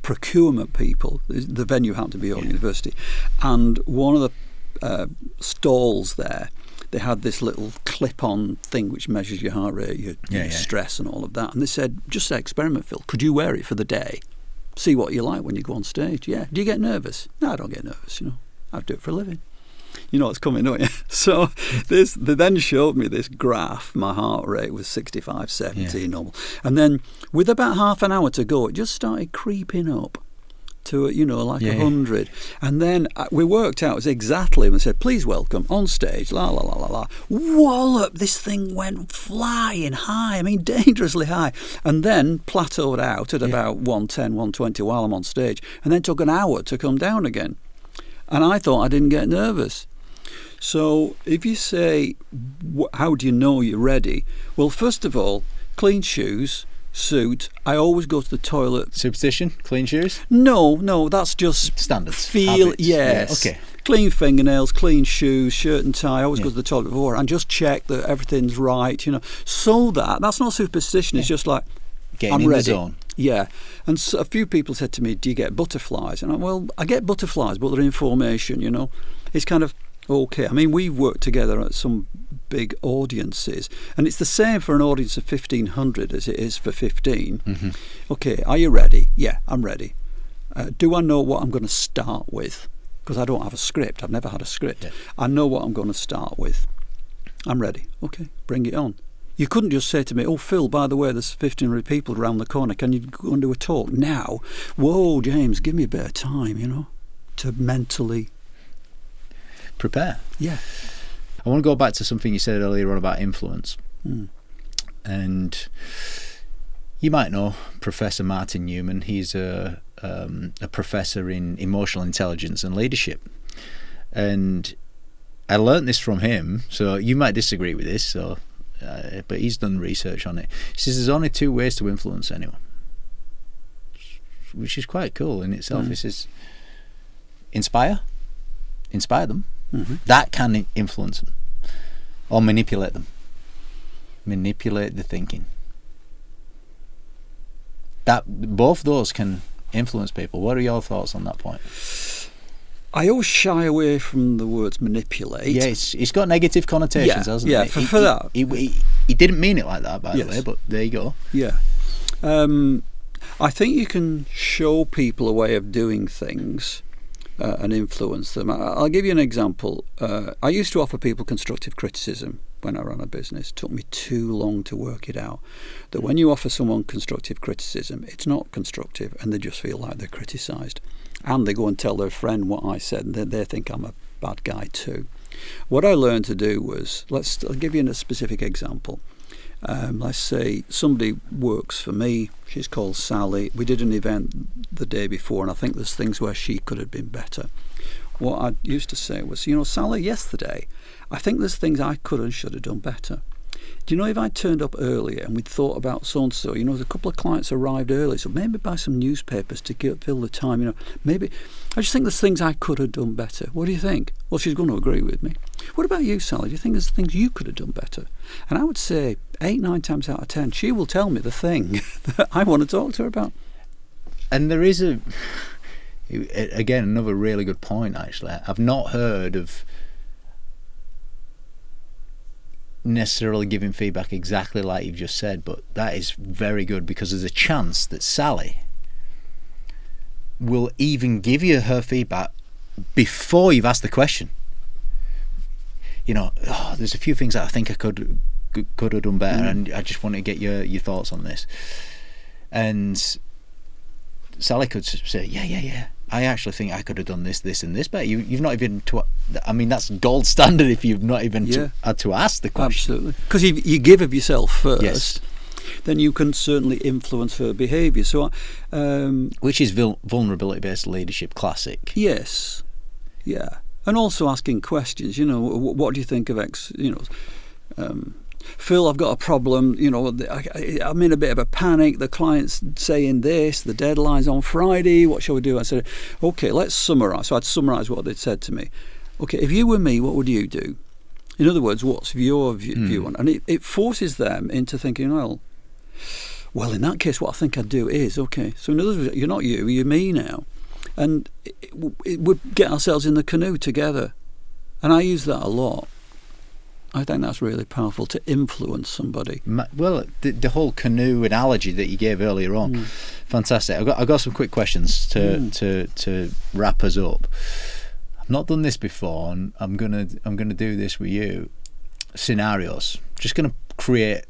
Procurement people. The venue happened to be York University. And one of the stalls there, they had this little clip-on thing which measures your heart rate, your stress and all of that. And they said, just say experiment, Phil. Could you wear it for the day? See what you like when you go on stage. Yeah. Do you get nervous? No, I don't get nervous, I do it for a living. You know what's coming, don't you? So they then showed me this graph. My heart rate was 65, 70, normal. And then with about half an hour to go, it just started creeping up to, 100. And then we worked out exactly, and they said, please welcome on stage, la, la, la, la, la. Wallop, this thing went flying high, I mean, dangerously high. And then plateaued out at about 110, 120 while I'm on stage. And then took an hour to come down again. And I thought I didn't get nervous. So if you say, how do you know you're ready? Well, first of all, clean shoes, suit. I always go to the toilet. Superstition? Clean shoes? No, that's just standards. Feel, habits. yes. Yeah, okay. Clean fingernails, clean shoes, shirt and tie. I always go to the toilet before and just check that everything's right, So that's not superstition. It's just like, getting I'm in ready. the zone. Yeah. And so a few people said to me, do you get butterflies? And I get butterflies, but they're in formation, It's kind of okay. I mean, we've worked together at some big audiences, and it's the same for an audience of 1,500 as it is for 15. Mm-hmm. Okay, are you ready? Yeah, I'm ready. Do I know what I'm going to start with? Because I don't have a script. I've never had a script. Yeah. I know what I'm going to start with. I'm ready. Okay, bring it on. You couldn't just say to me, oh, Phil, by the way, there's 1,500 people around the corner. Can you go and do a talk now? Whoa, James, give me a bit of time, to mentally prepare. Yeah. I want to go back to something you said earlier on about influence. And you might know Professor Martin Newman. He's a professor in emotional intelligence and leadership. And I learnt this from him, so you might disagree with this, but he's done research on it. He says there's only 2 ways to influence anyone, which is quite cool in itself. He says, inspire them. Mm-hmm. That can influence them, or manipulate the thinking. That both those can influence people. What are your thoughts on that point? I always shy away from the words manipulate. Yeah, it's got negative connotations, hasn't it? Yeah, for that. He didn't mean it like that, by the way, but there you go. Yeah. I think you can show people a way of doing things and influence them. I'll give you an example. I used to offer people constructive criticism when I ran a business. It took me too long to work it out that when you offer someone constructive criticism, it's not constructive and they just feel like they're criticised. And they go and tell their friend what I said and they think I'm a bad guy too. What I learned to do was, I'll give you a specific example. Let's say somebody works for me. She's called Sally. We did an event the day before, and I think there's things where she could have been better. What I used to say was, Sally, yesterday, I think there's things I could and should have done better. Do you know, if I turned up earlier and we'd thought about so-and-so, there's a couple of clients arrived early, so maybe buy some newspapers to fill the time, maybe. I just think there's things I could have done better. What do you think? Well, she's going to agree with me. What about you, Sally? Do you think there's things you could have done better? And I would say 8, 9 times out of 10, she will tell me the thing that I want to talk to her about. And there is again, another really good point, actually. I've not heard of necessarily giving feedback exactly like you've just said, but that is very good, because there's a chance that Sally will even give you her feedback before you've asked the question. You know, there's a few things that I think I could have done better, and I just want to get your thoughts on this. And Sally could say, yeah, I actually think I could have done this, and this better. You've not even that's gold standard if you've not even had to ask the question. Absolutely, because if you give of yourself first, yes, then you can certainly influence her behaviour. So, which is vulnerability-based leadership classic. Yes, yeah, and also asking questions. You know, what do you think of X? You know, Phil, I've got a problem. You know, I'm in a bit of a panic. The client's saying this. The deadline's on Friday. What shall we do? I said, okay, let's summarise. So I'd summarise what they'd said to me. Okay, if you were me, what would you do? In other words, what's your view on? And it forces them into thinking, well, in that case, what I think I'd do is, okay, so in other words, you're not you, you're me now. And it would get ourselves in the canoe together. And I use that a lot. I think that's really powerful, to influence somebody. Well, the whole canoe analogy that you gave earlier on, fantastic. I've got some quick questions to wrap us up. I've not done this before, and I'm gonna do this with you. Scenarios. Just gonna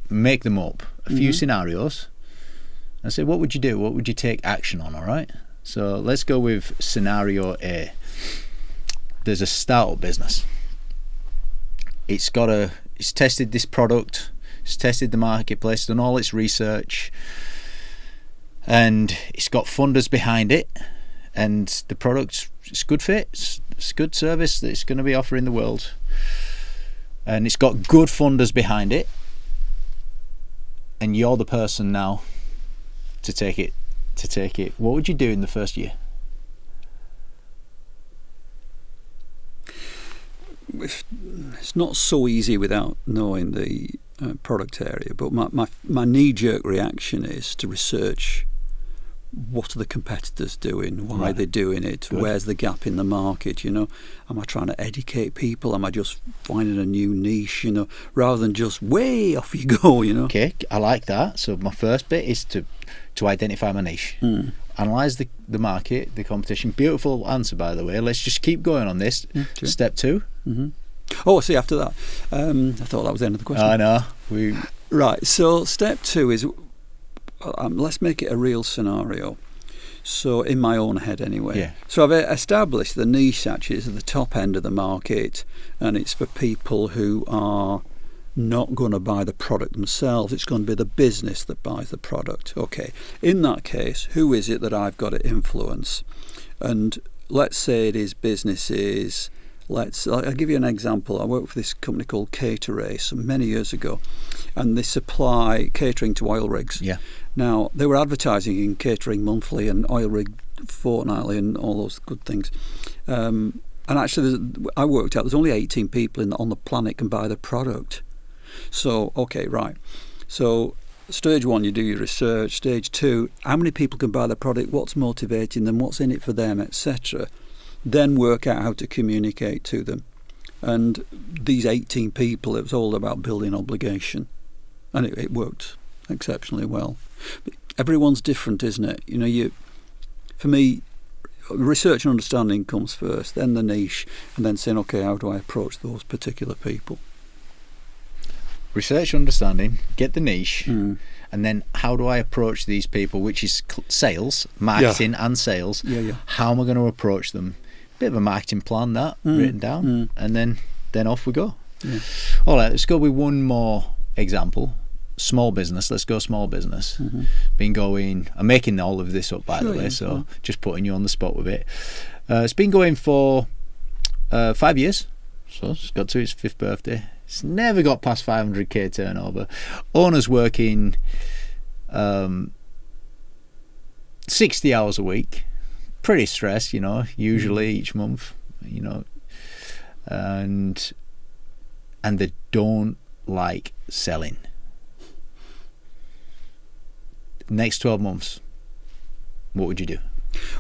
make them up. A few scenarios, and say, what would you do? What would you take action on? All right. So let's go with scenario A. There's a startup business. It's tested this product, it's tested the marketplace, done all its research, and it's got funders behind it, and the product, it's good fit, it's a good service that it's going to be offering the world, and it's got good funders behind it, and you're the person now to take it. What would you do in the first year? It's not so easy without knowing the product area, but my knee-jerk reaction is to research what are the competitors doing, why they're doing it, good. Where's the gap in the market, you know, am I trying to educate people, am I just finding a new niche, you know, rather than just way off you go, you know. Okay, I like that. So my first bit is to identify my niche. Analyse the market, the competition. Beautiful answer, by the way. Let's just keep going on this. Sure. Step 2. Oh, see, after that, I thought that was the end of the question. I know. Right, so step 2 is, let's make it a real scenario. So in my own head anyway. Yeah. So I've established the niche actually is at the top end of the market, and it's for people who are not going to buy the product themselves. It's going to be the business that buys the product. Okay, in that case, who is it that I've got to influence? And let's say it is businesses. I'll give you an example. I worked for this company called Caterace many years ago, and they supply catering to oil rigs. Yeah. Now, they were advertising in Catering Monthly and Oil Rig Fortnightly and all those good things. And actually, I worked out there's only 18 people on the planet can buy the product. So, okay, right. So, stage 1, you do your research. Stage 2, how many people can buy the product? What's motivating them? What's in it for them, etc. Then work out how to communicate to them. And these 18 people, it was all about building obligation. And it worked exceptionally well. But everyone's different, isn't it? You know, for me, research and understanding comes first, then the niche, and then saying, okay, how do I approach those particular people? Research, understanding, get the niche, and then how do I approach these people, which is sales, marketing and sales. Yeah. How am I going to approach them? Bit of a marketing plan that written down, and then off we go. Yeah. All right, let's go with one more example. Small business. Let's go small business. I'm making all of this up, by the way, so just putting you on the spot with it. It's been going for 5 years, so it's got to its 5th birthday. It's never got past 500k turnover. Owner's working 60 hours a week. Pretty stressed, you know, usually each month, you know, and they don't like selling. Next 12 months, what would you do?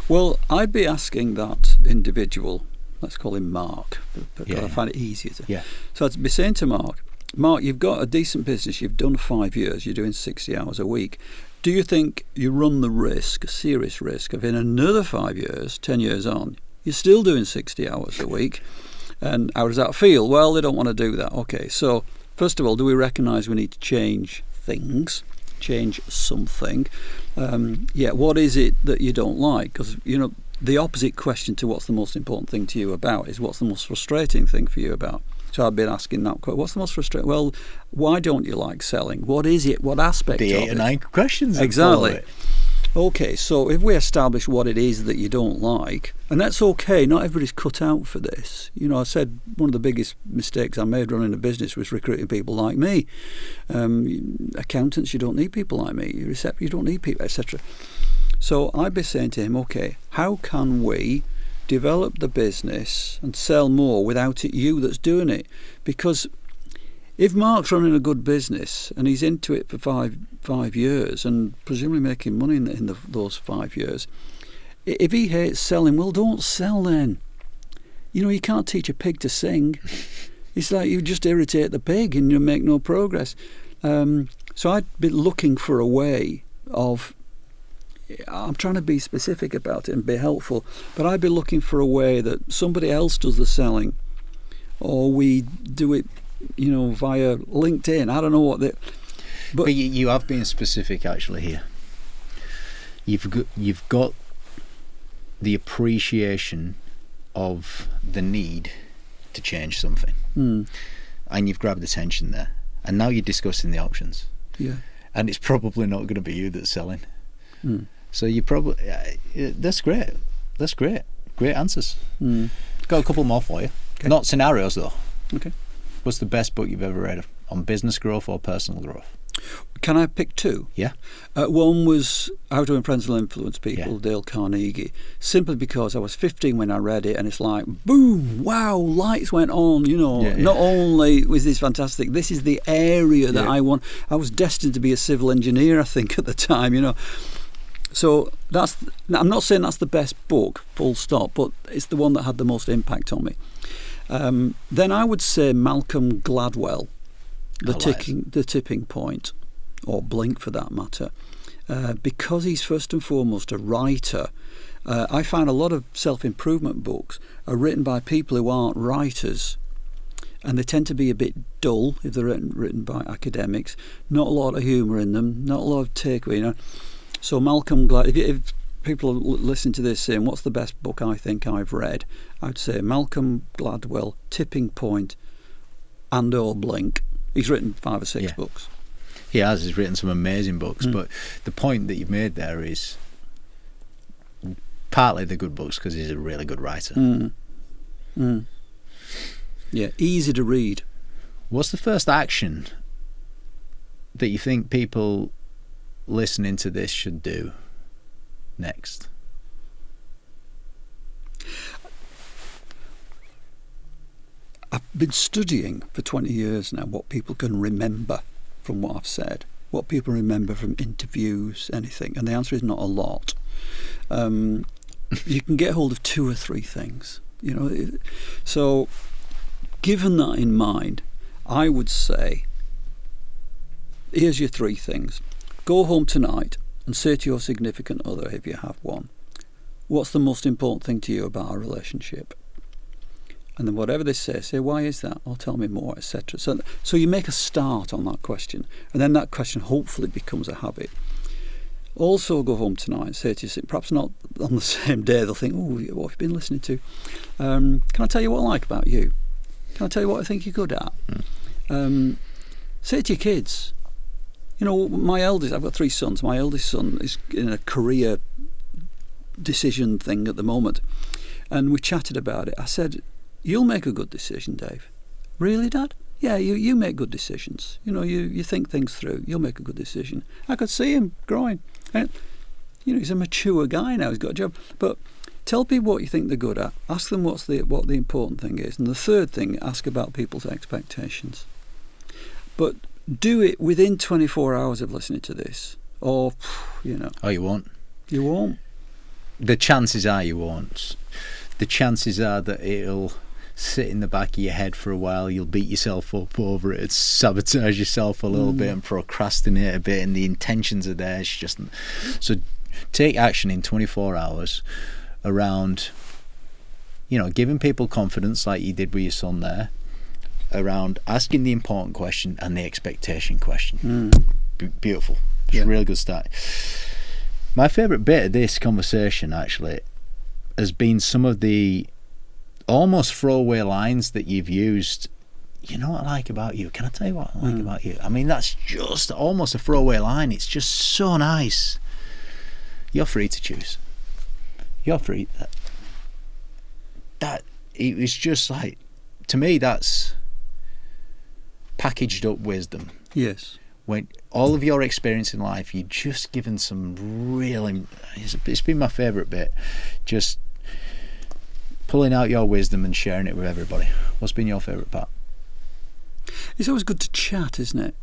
Well, I'd be asking that individual, let's call him Mark, but I find it easier to. Yeah. So I'd be saying to Mark, Mark, you've got a decent business. You've done 5 years. You're doing 60 hours a week. Do you think you run the risk, a serious risk, of in another 5 years, 10 years on, you're still doing 60 hours a week? And how does that feel? Well, they don't want to do that. Okay, so first of all, do we recognise we need to change things, change something? What is it that you don't like? Because, the opposite question to what's the most important thing to you about is what's the most frustrating thing for you about. So I've been asking that question. What's the most frustrating? Well, why don't you like selling? What is it? What aspect of it? The 8 or 9 questions. Exactly. Okay, so if we establish what it is that you don't like, and that's okay, not everybody's cut out for this. I said one of the biggest mistakes I made running a business was recruiting people like me. Accountants, you don't need people like me. You don't need people, etc. So I'd be saying to him, okay, how can we develop the business and sell more without it you that's doing it? Because if Mark's running a good business and he's into it for five years and presumably making money in those 5 years, if he hates selling, well, don't sell then. You can't teach a pig to sing. It's like you just irritate the pig and you make no progress. So I'd be looking for a way of, I'm trying to be specific about it and be helpful, but I'd be looking for a way that somebody else does the selling, or we do it, via LinkedIn. I don't know what but you have been specific actually here. You've got the appreciation of the need to change something, and you've grabbed attention there, and now you're discussing the options. Yeah, and it's probably not going to be you that's selling. So you probably that's great. Great answers. Got a couple more for you. Okay. Not scenarios though. Okay. What's the best book you've ever read on business growth or personal growth? Can I pick two? Yeah. One was How to Influence and Influence People, Yeah. Dale Carnegie, simply because I was 15 when I read it, and it's like, boom, wow, lights went on, Not only was this fantastic, this is the area that I want. I was destined to be a civil engineer, I think, at the time, So I'm not saying that's the best book, full stop, but it's the one that had the most impact on me. Then I would say Malcolm Gladwell, The Tipping Point, or Blink for that matter, because he's first and foremost a writer. I find a lot of self-improvement books are written by people who aren't writers, and they tend to be a bit dull if they're written by academics. Not a lot of humour in them, not a lot of takeaway. So Malcolm Gladwell, if people listen to this saying, what's the best book I think I've read? I'd say Malcolm Gladwell, Tipping Point, and or Blink. He's written 5 or 6 books. He has. He's written some amazing books. But the point that you've made there is partly the good books because he's a really good writer. Yeah, easy to read. What's the first action that you think people listening to this should do next? I've been studying for 20 years now what people can remember from what I've said, what people remember from interviews, anything, and the answer is not a lot. You can get hold of 2 or 3 things, So given that in mind, I would say, here's your 3 things. Go home tonight and say to your significant other, if you have one, what's the most important thing to you about our relationship? And then whatever they say, why is that? Or tell me more, etc. So you make a start on that question, and then that question hopefully becomes a habit. Also go home tonight and say to yourself, perhaps not on the same day, they'll think, what have you been listening to? Can I tell you what I like about you? Can I tell you what I think you're good at? Say it to your kids. My eldest, I've got 3 sons. My eldest son is in a career decision thing at the moment. And we chatted about it. I said, you'll make a good decision, Dave. Really, Dad? Yeah, you make good decisions. You think things through. You'll make a good decision. I could see him growing. And, he's a mature guy now. He's got a job. But tell people what you think they're good at. Ask them what the important thing is. And the third thing, ask about people's expectations. But do it within 24 hours of listening to this. Or, Oh, you won't? You won't. The chances are you won't. The chances are that it'll sit in the back of your head for a while. You'll beat yourself up over it, sabotage yourself a little bit, and procrastinate a bit, and the intentions are there. It's just so take action in 24 hours around, giving people confidence like you did with your son there, around asking the important question and the expectation question. Beautiful. It's a really good start. My favourite bit of this conversation actually has been some of the almost throwaway lines that you've used. You know what I like about you? Can I tell you what I like about you? I mean, that's just almost a throwaway line. It's just so nice. You're free to choose. You're free. That it was just like, to me, that's packaged up wisdom. Yes. When all of your experience in life, you've just given some real. It's been my favourite bit, just pulling out your wisdom and sharing it with everybody. What's been your favourite part? It's always good to chat, isn't it?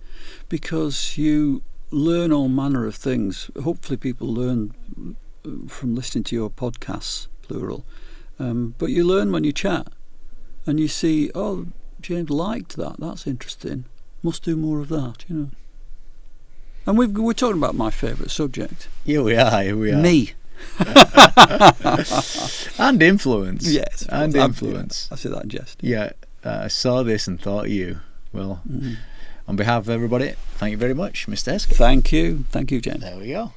Because you learn all manner of things. Hopefully people learn from listening to your podcasts, plural. But you learn when you chat. And you see, oh, James liked that. That's interesting. Must do more of that, And we're talking about my favourite subject. Here we are. Me. And influence. Yes. And influence. I say that in jest. Yeah. I saw this and thought of you. Well, on behalf of everybody, thank you very much, Mr. Hesketh. Thank you. Thank you, James. There we go.